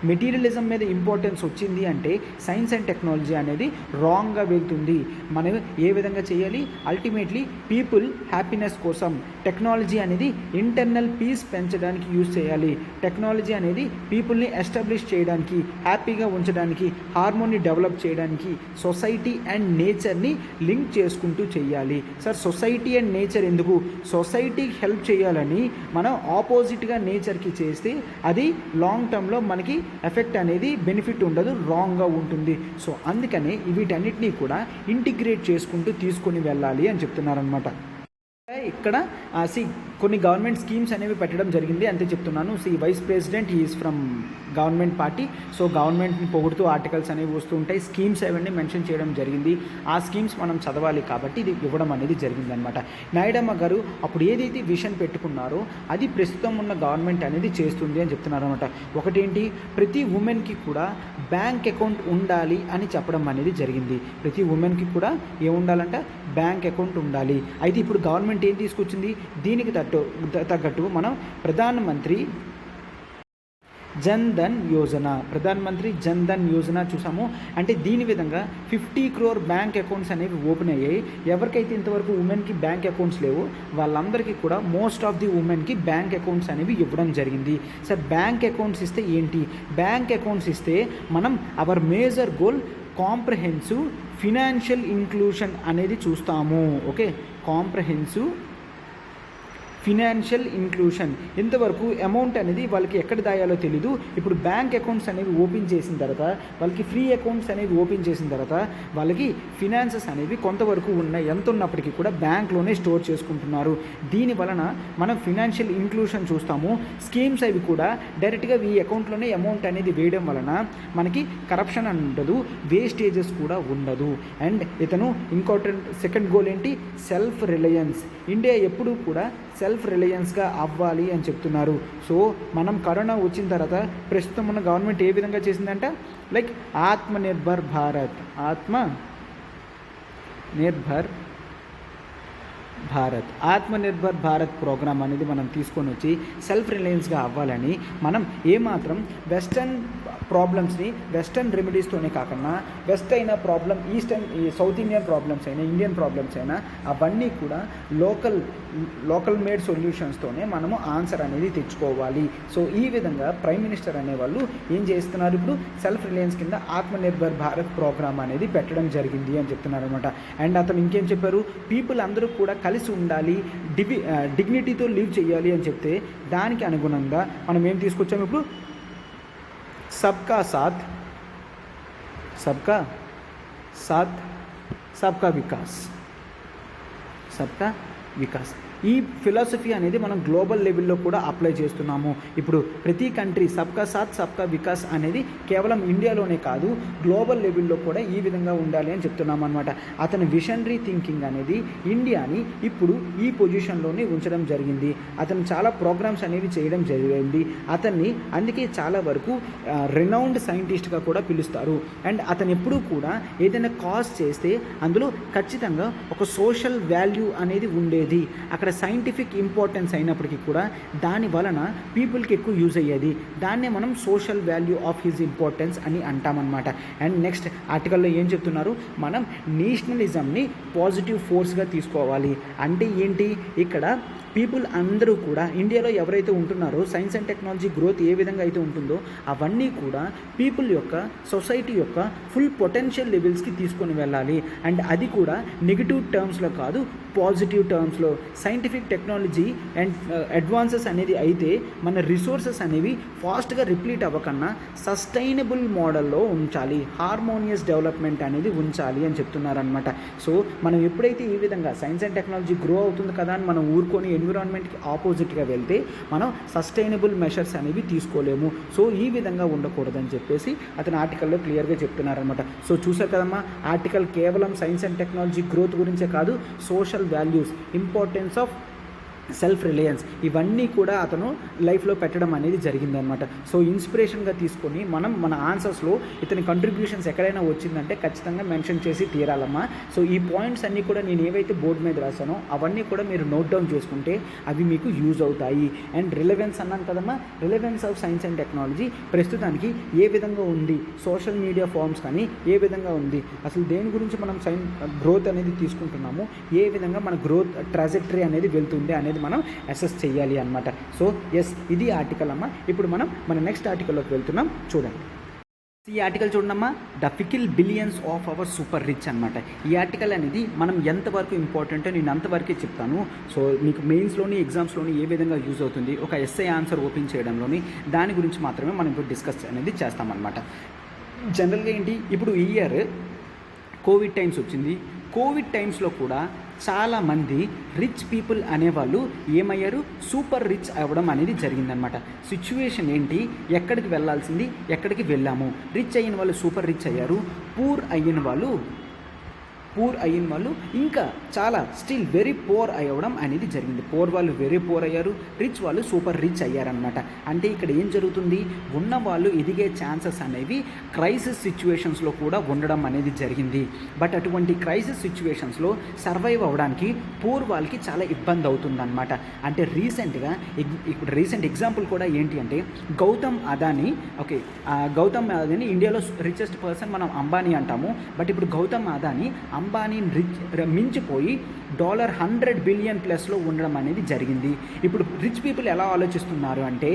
మెటీరియలిజం మీద ఇంపార్టెన్స్ వచ్చింది అంటే సైన్స్ అండ్ టెక్నాలజీ అనేది రాంగ్గా వెళ్తుంది. మనం ఏ విధంగా చేయాలి, అల్టిమేట్లీ పీపుల్ హ్యాపీనెస్ కోసం టెక్నాలజీ అనేది ఇంటర్నల్ పీస్ పెంచడానికి యూజ్ చేయాలి. టెక్నాలజీ అనేది పీపుల్ని ఎస్టాబ్లిష్ చేయడానికి, హ్యాపీగా ఉంచడానికి, హార్మోని డెవలప్ చేయడానికి, సొసైటీ అండ్ నేచర్ని లింక్ చేసుకుంటూ చేయాలి. సార్ సొసైటీ అండ్ నేచర్ ఎందుకు? సొసైటీకి హెల్ప్ చేయాలని మనం ఆపోజిట్గా నేచర్కి చేస్తే అది లాంగ్ టర్మ్లో టైంలో మనకి ఎఫెక్ట్ అనేది బెనిఫిట్ ఉండదు, రాంగ్గా ఉంటుంది. సో అందుకనే వీటన్నిటినీ కూడా ఇంటిగ్రేట్ చేసుకుంటూ తీసుకొని వెళ్ళాలి అని చెప్తున్నారనమాట. ఇక్కడ కొన్ని గవర్నమెంట్ స్కీమ్స్ అనేవి పెట్టడం జరిగింది అంతే చెప్తున్నాను. Vice president is from government party. So గవర్నమెంట్ని పొగుడుతూ ఆర్టికల్స్ అనేవి వస్తూ ఉంటాయి, స్కీమ్స్ అవన్నీ మెన్షన్ చేయడం జరిగింది. ఆ స్కీమ్స్ మనం చదవాలి కాబట్టి ఇది ఇవ్వడం అనేది జరిగిందనమాట. నాయుడమ్మ గారు అప్పుడు ఏదైతే విషన్ పెట్టుకున్నారో అది ప్రస్తుతం ఉన్న గవర్నమెంట్ అనేది చేస్తుంది అని చెప్తున్నారు అనమాట. ఒకటేంటి, ప్రతి ఉమెన్కి కూడా బ్యాంక్ అకౌంట్ ఉండాలి అని చెప్పడం అనేది జరిగింది. ప్రతి ఉమెన్కి కూడా ఏముండాలంట, బ్యాంక్ అకౌంట్ ఉండాలి. అయితే ఇప్పుడు గవర్నమెంట్ ఏం తీసుకొచ్చింది, దీనికి తగ్గట్టు మనం ప్రధానమంత్రి జన్ ధన్ యోజన చూసాము. అంటే దీని విధంగా 50 crore బ్యాంక్ అకౌంట్స్ అనేవి ఓపెన్ అయ్యాయి. ఎవరికైతే ఇంతవరకు ఉమెన్కి బ్యాంక్ అకౌంట్స్ లేవో వాళ్ళందరికీ కూడా మోస్ట్ ఆఫ్ ది ఉమెన్కి బ్యాంక్ అకౌంట్స్ అనేవి ఇవ్వడం జరిగింది. సార్ బ్యాంక్ అకౌంట్స్ ఇస్తే ఏంటి, బ్యాంక్ అకౌంట్స్ ఇస్తే మనం our major goal comprehensive financial inclusion అనేది చూస్తాము. Okay, comprehensive financial inclusion. ఇంతవరకు అమౌంట్ అనేది వాళ్ళకి ఎక్కడ దాయాలో తెలీదు. ఇప్పుడు బ్యాంక్ అకౌంట్స్ అనేవి ఓపెన్ చేసిన తర్వాత, వాళ్ళకి ఫ్రీ అకౌంట్స్ అనేవి ఓపెన్ చేసిన తర్వాత వాళ్ళకి ఫినాన్సెస్ అనేవి కొంతవరకు ఉన్నాయి, ఎంత ఉన్నప్పటికీ కూడా బ్యాంక్లోనే స్టోర్ చేసుకుంటున్నారు. దీని వలన మనం ఫినాన్షియల్ ఇంక్లూషన్ చూస్తాము. స్కీమ్స్ అవి కూడా డైరెక్ట్గా ఈ అకౌంట్లోనే అమౌంట్ అనేది వేయడం వలన మనకి కరప్షన్ అని ఉండదు, వేస్టేజెస్ కూడా ఉండదు. అండ్ ఇతను ఇంపార్టెంట్ సెకండ్ గోల్ ఏంటి, సెల్ఫ్ రిలయన్స్. ఇండియా ఎప్పుడూ కూడా సెల్ఫ్ రిలయన్స్గా అవ్వాలి అని చెప్తున్నారు. సో మనం కరోనా వచ్చిన తర్వాత ప్రస్తుతం ఉన్న గవర్నమెంట్ ఏ విధంగా చేసిందంట, లైక్ ఆత్మనిర్భర్ భారత్ ప్రోగ్రామ్ అనేది మనం తీసుకొని వచ్చి సెల్ఫ్ రిలయన్స్గా అవ్వాలని మనం ఏమాత్రం వెస్టర్న్ ప్రాబ్లమ్స్ని వెస్టర్న్ రెమెడీస్తోనే కాకుండా వెస్ట్ అయిన ప్రాబ్లం, సౌత్ ఇండియన్ ప్రాబ్లమ్స్ అయినా, ఇండియన్ ప్రాబ్లమ్స్ అయినా అవన్నీ కూడా లోకల్ మేడ్ సొల్యూషన్స్తోనే మనము ఆన్సర్ అనేది తెచ్చుకోవాలి. సో ఈ విధంగా ప్రైమ్ మినిస్టర్ అనేవాళ్ళు ఏం చేస్తున్నారు, ఇప్పుడు సెల్ఫ్ రిలయన్స్ కింద ఆత్మనిర్భర్ భారత్ ప్రోగ్రామ్ అనేది పెట్టడం జరిగింది అని చెప్తున్నారు అనమాట. అండ్ అతను ఇంకేం చెప్పారు, పీపుల్ అందరూ కూడా కలిసి ఉండాలి, డిగ్నిటీతో లివ్ చేయాలి అని చెప్తే దానికి అనుగుణంగా మనం ఏం తీసుకొచ్చాము, ఇప్పుడు सबका साथ सबका विकास ఈ ఫిలాసఫీ అనేది మనం గ్లోబల్ లెవెల్లో కూడా అప్లై చేస్తున్నాము. ఇప్పుడు ప్రతి కంట్రీ సబ్కా సాత్ సబ్కా వికాస్ అనేది కేవలం ఇండియాలోనే కాదు, గ్లోబల్ లెవెల్లో కూడా ఈ విధంగా ఉండాలి అని చెప్తున్నాం అనమాట. అతని విషనరీ థింకింగ్ అనేది ఇండియాని ఇప్పుడు ఈ పొజిషన్లోనే ఉంచడం జరిగింది. అతను చాలా ప్రోగ్రామ్స్ అనేవి చేయడం జరిగింది. అతన్ని అందుకే చాలా వరకు రెనౌండ్ సైంటిస్ట్గా కూడా పిలుస్తారు. అండ్ అతను ఎప్పుడూ కూడా ఏదైనా కాజ్ చేస్తే అందులో ఖచ్చితంగా ఒక సోషల్ వాల్యూ అనేది ఉండేది. అక్కడ సైంటిఫిక్ ఇంపార్టెన్స్ అయినప్పటికీ కూడా దాని వలన పీపుల్కి ఎక్కువ యూజ్ అయ్యేది. దాన్నే మనం social value of his importance అని అంటామన్నమాట. అండ్ నెక్స్ట్ ఆర్టికల్లో ఏం చెప్తున్నారు, మనం నేషనలిజంని పాజిటివ్ ఫోర్స్గా తీసుకోవాలి. అంటే ఏంటి, ఇక్కడ పీపుల్ అందరూ కూడా ఇండియాలో ఎవరైతే ఉంటున్నారో సైన్స్ అండ్ టెక్నాలజీ గ్రోత్ ఏ విధంగా అయితే ఉంటుందో అవన్నీ కూడా పీపుల్ యొక్క సొసైటీ యొక్క ఫుల్ పొటెన్షియల్ లెవెల్స్కి తీసుకొని వెళ్ళాలి. అండ్ అది కూడా నెగిటివ్ టర్మ్స్లో కాదు, పాజిటివ్ టర్మ్స్లో. సైంటిఫిక్ టెక్నాలజీ అండ్ అడ్వాన్సెస్ అనేది అయితే మన రిసోర్సెస్ అనేవి ఫాస్ట్గా రిప్లీట్ అవ్వకన్నా సస్టైనబుల్ మోడల్లో ఉంచాలి, హార్మోనియస్ డెవలప్మెంట్ అనేది ఉంచాలి అని చెప్తున్నారనమాట. సో మనం ఎప్పుడైతే ఈ విధంగా సైన్స్ అండ్ టెక్నాలజీ గ్రో అవుతుంది కదా అని మనం ఊరుకొని ఎన్విరాన్మెంట్కి ఆపోజిట్గా వెళ్తే మనం సస్టైనబుల్ మెషర్స్ అనేవి తీసుకోలేము. సో ఈ విధంగా ఉండకూడదని చెప్పేసి అతని ఆర్టికల్లో క్లియర్గా చెప్తున్నారనమాట. సో చూసారు కదమ్మా, ఆర్టికల్ కేవలం సైన్స్ అండ్ టెక్నాలజీ గ్రోత్ గురించే కాదు, social values, importance of self Reliance, ఇవన్నీ కూడా అతను లైఫ్లో పెట్టడం అనేది జరిగిందనమాట. సో ఇన్స్పిరేషన్గా తీసుకొని మనం మన ఆన్సర్స్లో ఇతని కంట్రిబ్యూషన్స్ ఎక్కడైనా వచ్చిందంటే ఖచ్చితంగా మెన్షన్ చేసి తీరాలమ్మా. సో ఈ పాయింట్స్ అన్నీ కూడా నేను ఏవైతే బోర్డు మీద రాశానో అవన్నీ కూడా మీరు నోట్ డౌన్ చేసుకుంటే అవి మీకు యూజ్ అవుతాయి. అండ్ రిలవెన్స్ అన్నాను కదమ్మా, relevance of science and technology ప్రస్తుతానికి ఏ విధంగా ఉంది, సోషల్ మీడియా ఫార్మ్స్ కానీ ఏ విధంగా ఉంది, అసలు దేని గురించి మనం గ్రోత్ అనేది తీసుకుంటున్నాము, ఏ విధంగా మన గ్రోత్ ట్రాజెక్టరీ అనేది వెళ్తుంది అనేది మనం అసెస్ చేయాలి అన్నమాట. సో ఎస్, ఇది ఆర్టికల్ అమ్మ. ఇప్పుడు మనం మన నెక్స్ట్ ఆర్టికల్లోకి వెళ్తున్నాం, చూడండి. ఈ ఆర్టికల్ చూడమ్మా, the fickle billions of our super rich అనమాట. ఈ ఆర్టికల్ అనేది మనం ఎంతవరకు ఇంపార్టెంటో నేను అంతవరకే చెప్తాను. సో మీకు మెయిన్స్లోని ఎగ్జామ్స్లోని ఏ విధంగా యూజ్ అవుతుంది, ఒక ఎస్ఐ ఆన్సర్ ఓపెన్ చేయడంలోని దాని గురించి మాత్రమే మనం ఇప్పుడు డిస్కస్ అనేది చేస్తామన్నమాట. జనరల్గా ఏంటి, ఇప్పుడు ఈ ఇయర్ కోవిడ్ టైమ్స్ వచ్చింది. కోవిడ్ టైమ్స్లో కూడా చాలామంది రిచ్ పీపుల్ అనేవాళ్ళు ఏమయ్యారు, సూపర్ రిచ్ అవ్వడం అనేది జరిగిందనమాట. సిచ్యువేషన్ ఏంటి, ఎక్కడికి వెళ్ళాల్సింది ఎక్కడికి వెళ్ళాము. రిచ్ అయిన వాళ్ళు సూపర్ రిచ్ అయ్యారు, పూర్ అయిన వాళ్ళు ఇంకా చాలా స్టిల్ వెరీ పోర్ అవ్వడం అనేది జరిగింది. పోర్ వాళ్ళు వెరీ పోర్ అయ్యారు, రిచ్ వాళ్ళు సూపర్ రిచ్ అయ్యారనమాట. అంటే ఇక్కడ ఏం జరుగుతుంది, ఉన్న వాళ్ళు ఎదిగే ఛాన్సెస్ అనేవి క్రైసిస్ సిచ్యువేషన్స్లో కూడా ఉండడం అనేది జరిగింది. బట్ అటువంటి క్రైసిస్ సిచ్యువేషన్స్లో సర్వైవ్ అవ్వడానికి పూర్ వాళ్ళకి చాలా ఇబ్బంది అవుతుందన్నమాట. అంటే ఇప్పుడు రీసెంట్ ఎగ్జాంపుల్ కూడా ఏంటి అంటే గౌతమ్ అదానీ. గౌతమ్ అదానీ ఇండియాలో రిచెస్ట్ పర్సన్ మనం అంబానీ అంటాము. బట్ ఇప్పుడు గౌతమ్ అదానీ అంబానీని మించిపోయి $100 బిలియన్ ప్లస్లో ఉండడం అనేది జరిగింది. ఇప్పుడు రిచ్ పీపుల్ ఎలా ఆలోచిస్తున్నారు అంటే,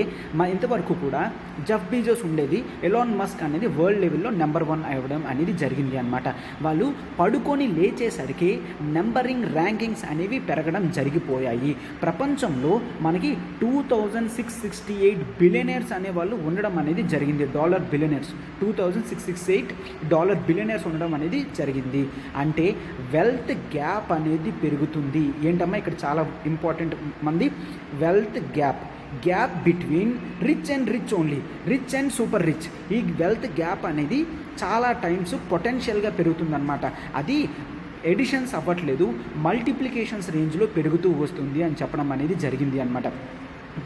ఇంతవరకు కూడా జెఫ్ బీజోస్ ఉండేది, ఎలాన్ మస్క్ అనేది వరల్డ్ లెవెల్లో నెంబర్ 1 అవ్వడం అనేది జరిగింది అనమాట. వాళ్ళు పడుకొని లేచేసరికి నెంబరింగ్ ర్యాంకింగ్స్ అనేవి పెరగడం జరిగిపోయాయి. ప్రపంచంలో మనకి 2668 బిలియనర్స్ అనే వాళ్ళు ఉండడం అనేది జరిగింది. $2668 బిలియనర్స్ ఉండడం అనేది జరిగింది. అంటే వెల్త్ గ్యాప్ అనేది పెరుగుతుంది. ఏంటమ్మా ఇక్కడ చాలా ఇంపార్టెంట్ మంది, wealth gap between rich and super rich. ఈ వెల్త్ గ్యాప్ అనేది చాలా టైమ్స్ పొటెన్షియల్గా పెరుగుతుందన్నమాట. అది ఎడిషన్స్ అవ్వట్లేదు, మల్టిప్లికేషన్స్ రేంజ్లో పెరుగుతూ వస్తుంది అని చెప్పడం అనేది జరిగింది అనమాట.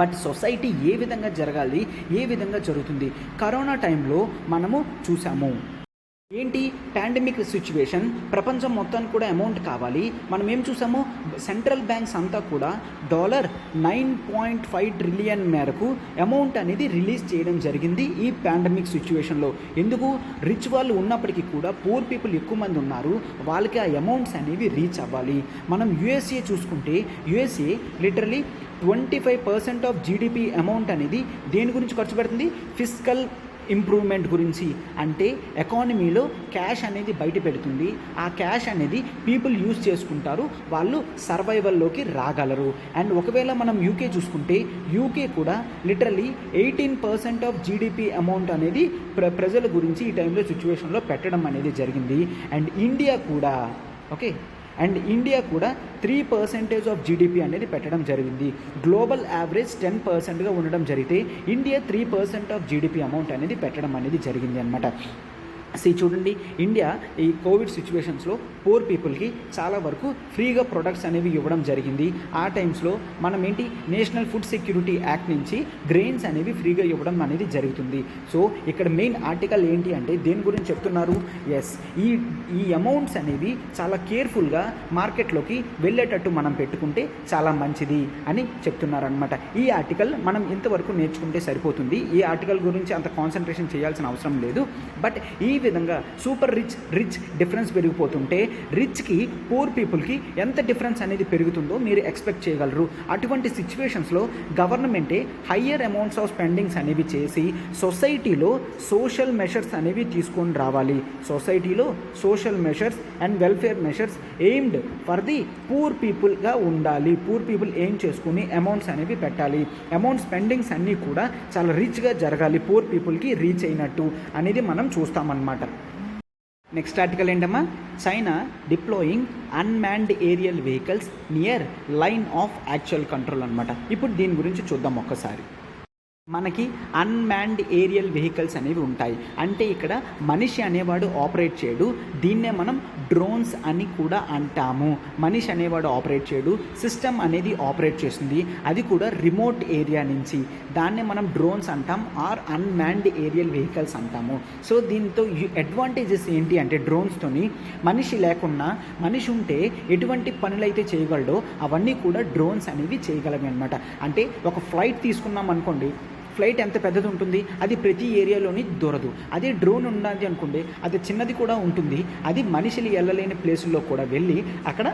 బట్ సొసైటీ ఏ విధంగా జరగాలి, ఏ విధంగా జరుగుతుంది, కరోనా టైంలో మనము చూసాము. ఏంటి పాండమిక్ సిచ్యువేషన్, ప్రపంచం మొత్తానికి కూడా అమౌంట్ కావాలి. మనం ఏం చూసాము, సెంట్రల్ బ్యాంక్స్ అంతా కూడా $9.5 ట్రిలియన్ మేరకు అమౌంట్ అనేది రిలీజ్ చేయడం జరిగింది ఈ పాండమిక్ సిచ్యువేషన్లో. ఎందుకు, రిచ్ వాళ్ళు ఉన్నప్పటికీ కూడా పూర్ పీపుల్ ఎక్కువ మంది ఉన్నారు, వాళ్ళకి ఆ అమౌంట్స్ అనేవి రీచ్ అవ్వాలి. మనం యూఎస్ఏ చూసుకుంటే, USA literally 25% of GDP amount అనేది దేని గురించి ఖర్చు పెడుతుంది, ఫిస్కల్ ఇంప్రూవ్మెంట్ గురించి. అంటే ఎకానమీలో క్యాష్ అనేది బయట పెడుతుంది, ఆ క్యాష్ అనేది పీపుల్ యూజ్ చేసుకుంటారు, వాళ్ళు సర్వైవల్లోకి రాగలరు. అండ్ ఒకవేళ మనం యూకే చూసుకుంటే, యూకే కూడా లిటరలీ 18% ఆఫ్ జీడిపి అమౌంట్ అనేది ప్రజల గురించి ఈ టైంలో సిచ్యువేషన్లో పెట్టడం అనేది జరిగింది. అండ్ ఇండియా కూడా 3% ఆఫ్ జీడిపి అనేది పెట్టడం జరిగింది. గ్లోబల్ యావరేజ్ 10%గా ఉండడం జరిగితే ఇండియా 3% ఆఫ్ జీడిపి అమౌంట్ అనేది పెట్టడం అనేది జరిగింది అనమాట. చూడండి, ఇండియా ఈ కోవిడ్ సిచ్యువేషన్స్లో పూర్ పీపుల్కి చాలా వరకు ఫ్రీగా ప్రొడక్ట్స్ అనేవి ఇవ్వడం జరిగింది. ఆ టైమ్స్లో మనం ఏంటి, నేషనల్ ఫుడ్ సెక్యూరిటీ యాక్ట్ నుంచి గ్రెయిన్స్ అనేవి ఫ్రీగా ఇవ్వడం అనేది జరుగుతుంది. సో ఇక్కడ మెయిన్ ఆర్టికల్ ఏంటి అంటే దేని గురించి చెప్తున్నారు, ఈ అమౌంట్స్ అనేవి చాలా కేర్ఫుల్గా మార్కెట్లోకి వెళ్ళేటట్టు మనం పెట్టుకుంటే చాలా మంచిది అని చెప్తున్నారనమాట. ఈ ఆర్టికల్ మనం ఇంతవరకు నేర్చుకుంటే సరిపోతుంది. ఈ ఆర్టికల్ గురించి అంత కాన్సన్ట్రేషన్ చేయాల్సిన అవసరం లేదు. బట్ ఈ విధంగా సూపర్ రిచ్ డిఫరెన్స్ పెరిగిపోతుంటే రిచ్కి పూర్ పీపుల్కి ఎంత డిఫరెన్స్ అనేది పెరుగుతుందో మీరు ఎక్స్పెక్ట్ చేయగలరు. అటువంటి సిచ్యువేషన్స్లో గవర్నమెంటే హయ్యర్ అమౌంట్స్ ఆఫ్ స్పెండింగ్స్ అనేవి చేసి సొసైటీలో సోషల్ మెషర్స్ అనేవి తీసుకొని రావాలి. సొసైటీలో social measures and welfare measures aimed for the poor పీపుల్గా ఉండాలి. పూర్ పీపుల్ ఎయిమ్ చేసుకుని అమౌంట్స్ అనేవి పెట్టాలి. అమౌంట్ స్పెండింగ్స్ అన్నీ కూడా చాలా రిచ్గా జరగాలి, పూర్ పీపుల్కి రీచ్ అయినట్టు అనేది మనం చూస్తామన్నమాట. నెక్స్ట్ ఆర్టికల్ ఏంటమ్మా, China deploying unmanned aerial vehicles near line of actual control అనమాట. ఇప్పుడు దీని గురించి చూద్దాం ఒక్కసారి. మనకి అన్మ్యాన్డ్ ఏరియల్ వెహికల్స్ అనేవి ఉంటాయి. అంటే ఇక్కడ మనిషి అనేవాడు ఆపరేట్ చేయడు, దీన్నే మనం డ్రోన్స్ అని కూడా అంటాము. మనిషి అనేవాడు ఆపరేట్ చేయడు, సిస్టమ్ అనేది ఆపరేట్ చేస్తుంది, అది కూడా రిమోట్ ఏరియా నుంచి. దాన్నే మనం డ్రోన్స్ అంటాం ఆర్ అన్మ్యాన్డ్ ఏరియల్ వెహికల్స్ అంటాము. సో దీంతో అడ్వాంటేజెస్ ఏంటి అంటే, డ్రోన్స్తోని మనిషి లేకున్నా, మనిషి ఉంటే ఎటువంటి పనులైతే చేయగలడో అవన్నీ కూడా డ్రోన్స్ అనేవి చేయగలవి అనమాట. అంటే ఒక ఫ్లైట్ తీసుకున్నాం అనుకోండి, ఫ్లైట్ ఎంత పెద్దది ఉంటుంది, అది ప్రతి ఏరియాలోని దొరదు. అదే డ్రోన్ ఉన్నది అనుకోండి, అది చిన్నది కూడా ఉంటుంది, అది మనుషులు వెళ్ళలేని ప్లేసుల్లో కూడా వెళ్ళి అక్కడ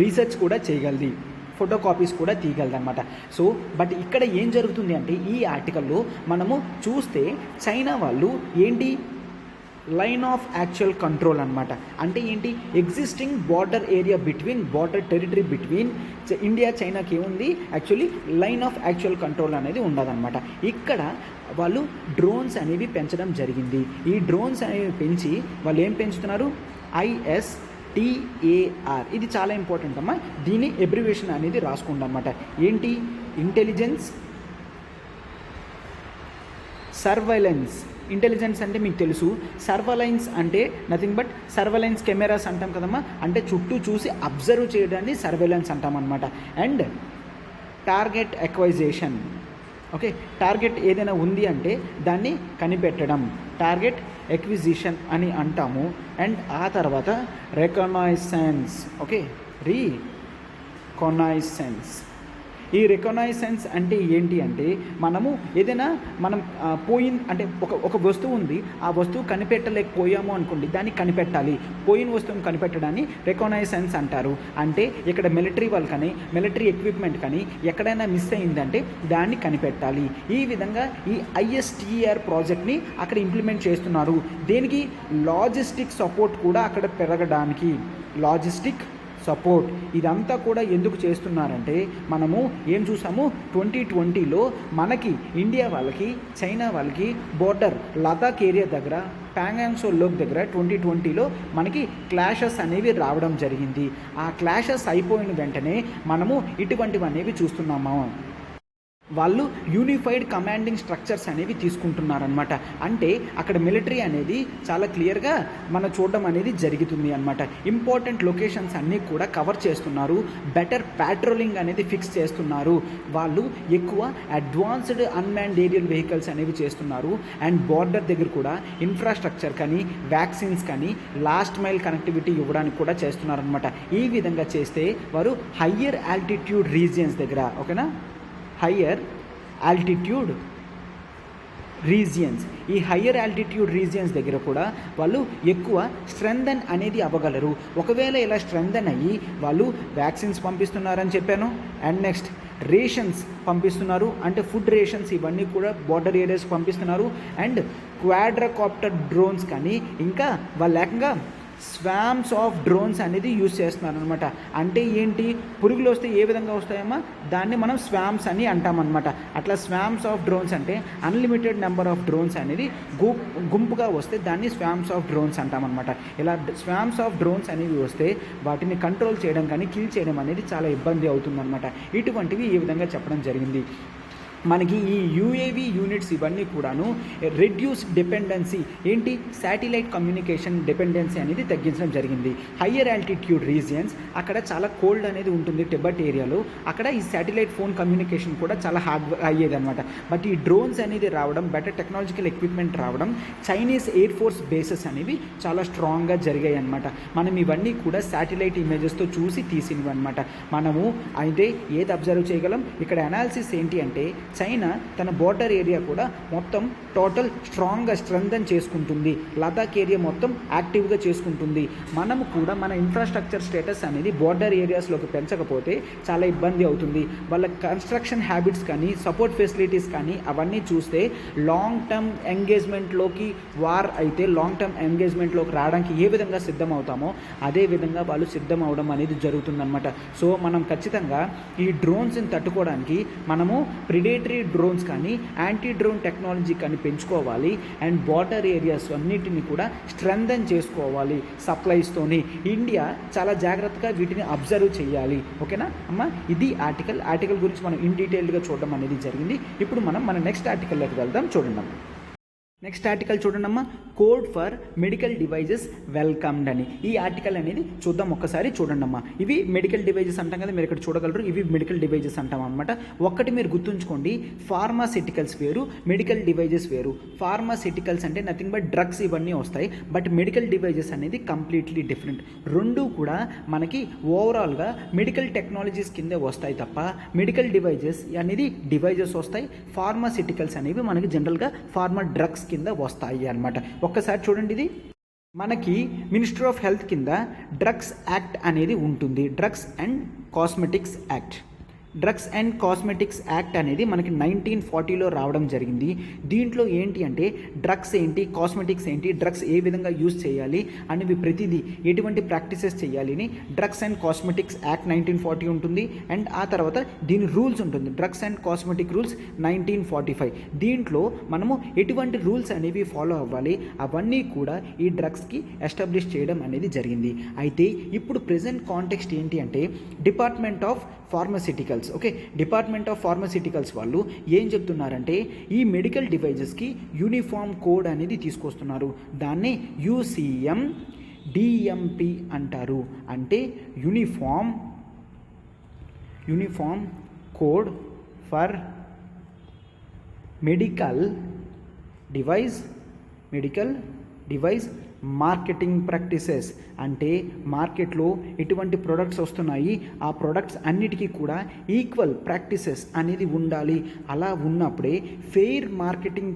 రీసెర్చ్ కూడా చేయగలది. ఫోటో కాపీస్ కూడా తీయగలదు అనమాట. సో బట్ ఇక్కడ ఏం జరుగుతుంది అంటే ఈ ఆర్టికల్లో మనము చూస్తే చైనా వాళ్ళు ఏంటి లైన్ ఆఫ్ యాక్చువల్ కంట్రోల్ అనమాట. అంటే ఏంటి, existing border area between border territory between India చైనాకి ఏముంది, actually line of actual control అనేది ఉండదన్నమాట. ఇక్కడ వాళ్ళు డ్రోన్స్ అనేవి పెంచడం జరిగింది. ఈ డ్రోన్స్ అనేవి పెంచి వాళ్ళు ఏం పెంచుతున్నారు, ISTAR. ఇది చాలా ఇంపార్టెంట్ అమ్మా, దీని ఎబ్రివేషన్ అనేది రాసుకుంటాం అన్నమాట. ఏంటి, ఇంటెలిజెన్స్ సర్వైలెన్స్. ఇంటెలిజెన్స్ అంటే మీకు తెలుసు, సర్వలైన్స్ అంటే నథింగ్ బట్ సర్వలైన్స్ కెమెరాస్ అంటాం కదమ్మా, అంటే చుట్టూ చూసి అబ్జర్వ్ చేయడాన్ని సర్వైలెన్స్ అంటాం అనమాట. And target acquisition. Okay, target ఏదైనా ఉంది అంటే దాన్ని కనిపెట్టడం, టార్గెట్ ఎక్విజిషన్ అని అంటాము. అండ్ ఆ తర్వాత రికగ్నైసెన్స్. ఓకే, రికగ్నైసెన్స్. ఈ రికగ్నైసెన్స్ అంటే ఏంటి అంటే మనం అంటే ఒక వస్తువు ఉంది, ఆ వస్తువు కనిపెట్టలేకపోయాము అనుకోండి, దాన్ని కనిపెట్టాలి. పోయిన వస్తువుని కనిపెట్టడాన్ని రికగ్నైసెన్స్ అంటారు. అంటే ఇక్కడ మిలిటరీ వాళ్ళు కానీ మిలిటరీ ఎక్విప్మెంట్ కానీ ఎక్కడైనా మిస్ అయిందంటే దాన్ని కనిపెట్టాలి. ఈ విధంగా ఈ ISTAR ప్రాజెక్ట్ని అక్కడ ఇంప్లిమెంట్ చేస్తున్నారు. దేనికి, లాజిస్టిక్ సపోర్ట్ కూడా అక్కడ పెరగడానికి. లాజిస్టిక్ సపోర్ట్ ఇదంతా కూడా ఎందుకు చేస్తున్నారంటే మనము ఏం చూసాము, 2020లో మనకి ఇండియా వాళ్ళకి చైనా వాళ్ళకి బోర్డర్ లదాఖ్ ఏరియా దగ్గర ప్యాంగాంగ్ సో లోక్ దగ్గర 2020లో మనకి క్లాషెస్ అనేవి రావడం జరిగింది. ఆ క్లాషెస్ అయిపోయిన వెంటనే మనము ఇటువంటివి అనేవి చూస్తున్నాము. వాళ్ళు యూనిఫైడ్ కమాండింగ్ స్ట్రక్చర్స్ అనేవి తీసుకుంటున్నారనమాట. అంటే అక్కడ మిలిటరీ అనేది చాలా క్లియర్గా మనం చూడడం అనేది జరుగుతుంది అనమాట. ఇంపార్టెంట్ లొకేషన్స్ అన్నీ కూడా కవర్ చేస్తున్నారు. బెటర్ ప్యాట్రోలింగ్ అనేది ఫిక్స్ చేస్తున్నారు. వాళ్ళు ఎక్కువ అడ్వాన్స్డ్ అన్మ్యాన్డ్ ఏరియల్ వెహికల్స్ అనేవి చేస్తున్నారు. అండ్ బార్డర్ దగ్గర కూడా ఇన్ఫ్రాస్ట్రక్చర్ కానీ వ్యాక్సిన్స్ కానీ లాస్ట్ మైల్ కనెక్టివిటీ ఇవ్వడానికి కూడా చేస్తున్నారనమాట. ఈ విధంగా చేస్తే వారు హయ్యర్ ఆల్టిట్యూడ్ రీజియన్స్ దగ్గర, ఓకేనా, హయ్యర్ ఆల్టిట్యూడ్ రీజియన్స్, ఈ హయ్యర్ ఆల్టిట్యూడ్ రీజియన్స్ దగ్గర కూడా వాళ్ళు ఎక్కువ స్ట్రెంథన్ అనేది అవ్వగలరు. ఒకవేళ ఇలా స్ట్రెంథన్ అయ్యి వాళ్ళు వ్యాక్సిన్స్ పంపిస్తున్నారని చెప్పాను. అండ్ నెక్స్ట్ రేషన్స్ పంపిస్తున్నారు, అంటే ఫుడ్ రేషన్స్ ఇవన్నీ కూడా బార్డర్ ఏరియాస్ పంపిస్తున్నారు. అండ్ క్వాడ్రకాప్టర్ డ్రోన్స్ కానీ ఇంకా వాళ్ళు ఏకంగా స్వామ్స్ ఆఫ్ డ్రోన్స్ అనేది యూజ్ చేస్తున్నారు అనమాట. అంటే ఏంటి, పురుగులు వస్తే ఏ విధంగా వస్తాయమ్మా, దాన్ని మనం స్వామ్స్ అని అంటామన్నమాట. అట్లా స్వామ్స్ ఆఫ్ డ్రోన్స్ అంటే అన్లిమిటెడ్ నెంబర్ ఆఫ్ డ్రోన్స్ అనేది గుంపుగా వస్తే దాన్ని స్వామ్స్ ఆఫ్ డ్రోన్స్ అంటామన్నమాట. ఇలా స్వామ్స్ ఆఫ్ డ్రోన్స్ అనేవి వస్తే వాటిని కంట్రోల్ చేయడం కానీ కిల్ చేయడం అనేది చాలా ఇబ్బంది అవుతుందన్నమాట. ఇటువంటివి ఈ విధంగా చెప్పడం జరిగింది. మనకి ఈ UAV యూనిట్స్ ఇవన్నీ కూడాను రెడ్యూస్ డిపెండెన్సీ, ఏంటి, శాటిలైట్ కమ్యూనికేషన్ డిపెండెన్సీ అనేది తగ్గించడం జరిగింది. హయ్యర్ ఆల్టిట్యూడ్ రీజియన్స్ అక్కడ చాలా కోల్డ్ అనేది ఉంటుంది టిబెట్ ఏరియాలో, అక్కడ ఈ శాటిలైట్ ఫోన్ కమ్యూనికేషన్ కూడా చాలా హార్డ్ అయ్యేది అనమాట. బట్ ఈ డ్రోన్స్ అనేది రావడం, బెటర్ టెక్నాలజికల్ ఎక్విప్మెంట్ రావడం, చైనీస్ ఎయిర్ ఫోర్స్ బేసెస్ అనేవి చాలా స్ట్రాంగ్గా జరిగాయి అనమాట. మనం ఇవన్నీ కూడా శాటిలైట్ ఇమేజెస్తో చూసి తీసినవి అనమాట. మనము అయితే ఏది అబ్జర్వ్ చేయగలం, ఇక్కడ అనాలిసిస్ ఏంటి అంటే చైనా తన బోర్డర్ ఏరియా కూడా మొత్తం టోటల్ స్ట్రాంగ్గా స్ట్రెంథన్ చేసుకుంటుంది, లదాఖ్ ఏరియా మొత్తం యాక్టివ్గా చేసుకుంటుంది. మనము కూడా మన ఇన్ఫ్రాస్ట్రక్చర్ స్టేటస్ అనేది బోర్డర్ ఏరియాస్లోకి పెంచకపోతే చాలా ఇబ్బంది అవుతుంది. వాళ్ళ కన్స్ట్రక్షన్ హ్యాబిట్స్ కానీ సపోర్ట్ ఫెసిలిటీస్ కానీ అవన్నీ చూస్తే లాంగ్ టర్మ్ ఎంగేజ్మెంట్లోకి వార్ అయితే లాంగ్ టర్మ్ ఎంగేజ్మెంట్లోకి రావడానికి ఏ విధంగా సిద్ధం అవుతామో అదే విధంగా వాళ్ళు సిద్ధం అవడం అనేది జరుగుతుందన్నమాట. సో మనం ఖచ్చితంగా ఈ డ్రోన్స్ని తట్టుకోవడానికి మనము ప్రిడేటరీ డ్రోన్స్ కానీ యాంటీ డ్రోన్ టెక్నాలజీ కానీ పెంచుకోవాలి. అండ్ బార్డర్ ఏరియాస్ అన్నిటిని కూడా స్ట్రెంథన్ చేసుకోవాలి సప్లైస్తోని. ఇండియా చాలా జాగ్రత్తగా వీటిని అబ్జర్వ్ చేయాలి. ఓకేనా అమ్మ, ఇది ఆర్టికల్ గురించి మనం ఇన్ డీటెయిల్డ్గా చూడడం అనేది జరిగింది. ఇప్పుడు మనం మన నెక్స్ట్ ఆర్టికల్లోకి వెళ్దాం. చూడండి అమ్మ, నెక్స్ట్ ఆర్టికల్ చూడండమ్మా, code for medical devices welcomed అని. ఈ ఆర్టికల్ అనేది చూద్దాం, ఒక్కసారి చూడండమ్మా. ఇవి మెడికల్ డివైజెస్ అంటాం కదా, మీరు ఇక్కడ చూడగలరు. ఇవి మెడికల్ డివైజెస్ అంటాం అనమాట. ఒక్కటి మీరు గుర్తుంచుకోండి, ఫార్మాసిటికల్స్ వేరు, మెడికల్ డివైజెస్ వేరు. ఫార్మాసిటికల్స్ అంటే నథింగ్ బట్ డ్రగ్స్ ఇవన్నీ వస్తాయి. బట్ మెడికల్ డివైజెస్ అనేది కంప్లీట్లీ డిఫరెంట్. రెండు కూడా మనకి ఓవరాల్గా మెడికల్ టెక్నాలజీస్ కిందే వస్తాయి తప్ప మెడికల్ డివైజెస్ అనేది డివైజెస్ వస్తాయి. ఫార్మాసిటికల్స్ అనేవి మనకి జనరల్గా ఫార్మా డ్రగ్స్ కింద వస్తాయి అన్నమాట. ఒక్కసారి చూడండి, ఇది మనకి మినిస్ట్రీ ఆఫ్ హెల్త్ కింద డ్రగ్స్ యాక్ట్ అనేది ఉంటుంది. డ్రగ్స్ అండ్ కాస్మెటిక్స్ యాక్ట్ అనేది మనకి 1940లో రావడం జరిగింది. దీంట్లో ఏంటి అంటే డ్రగ్స్ ఏంటి, కాస్మెటిక్స్ ఏంటి, డ్రగ్స్ ఏ విధంగా యూజ్ చేయాలి అనేవి ప్రతిదీ ఎటువంటి ప్రాక్టీసెస్ చేయాలి అని డ్రగ్స్ అండ్ కాస్మెటిక్స్ యాక్ట్ 1940 ఉంటుంది. అండ్ ఆ తర్వాత దీని రూల్స్ ఉంటుంది, డ్రగ్స్ అండ్ కాస్మెటిక్ రూల్స్ 1945. దీంట్లో మనము ఎటువంటి రూల్స్ అనేవి ఫాలో అవ్వాలి అవన్నీ కూడా ఈ డ్రగ్స్కి ఎస్టాబ్లిష్ చేయడం అనేది జరిగింది. అయితే ఇప్పుడు ప్రెజెంట్ కాంటెక్స్ట్ ఏంటి అంటే డిపార్ట్మెంట్ ఆఫ్ ఫార్మస్యూటికల్స్ వాళ్ళు ఏం చెప్తున్నారంటే ఈ మెడికల్ డివైజెస్కి యూనిఫామ్ కోడ్ అనేది తీసుకొస్తున్నారు. దాన్ని UCM DMP అంటారు. అంటే uniform code for medical device marketing practices. అంటే మార్కెట్లో ఎటువంటి ప్రొడక్ట్స్ వస్తున్నాయి ఆ ప్రొడక్ట్స్ అన్నిటికీ కూడా ఈక్వల్ ప్రాక్టీసెస్ అనేది ఉండాలి. అలా ఉన్నప్పుడే ఫెయిర్ మార్కెటింగ్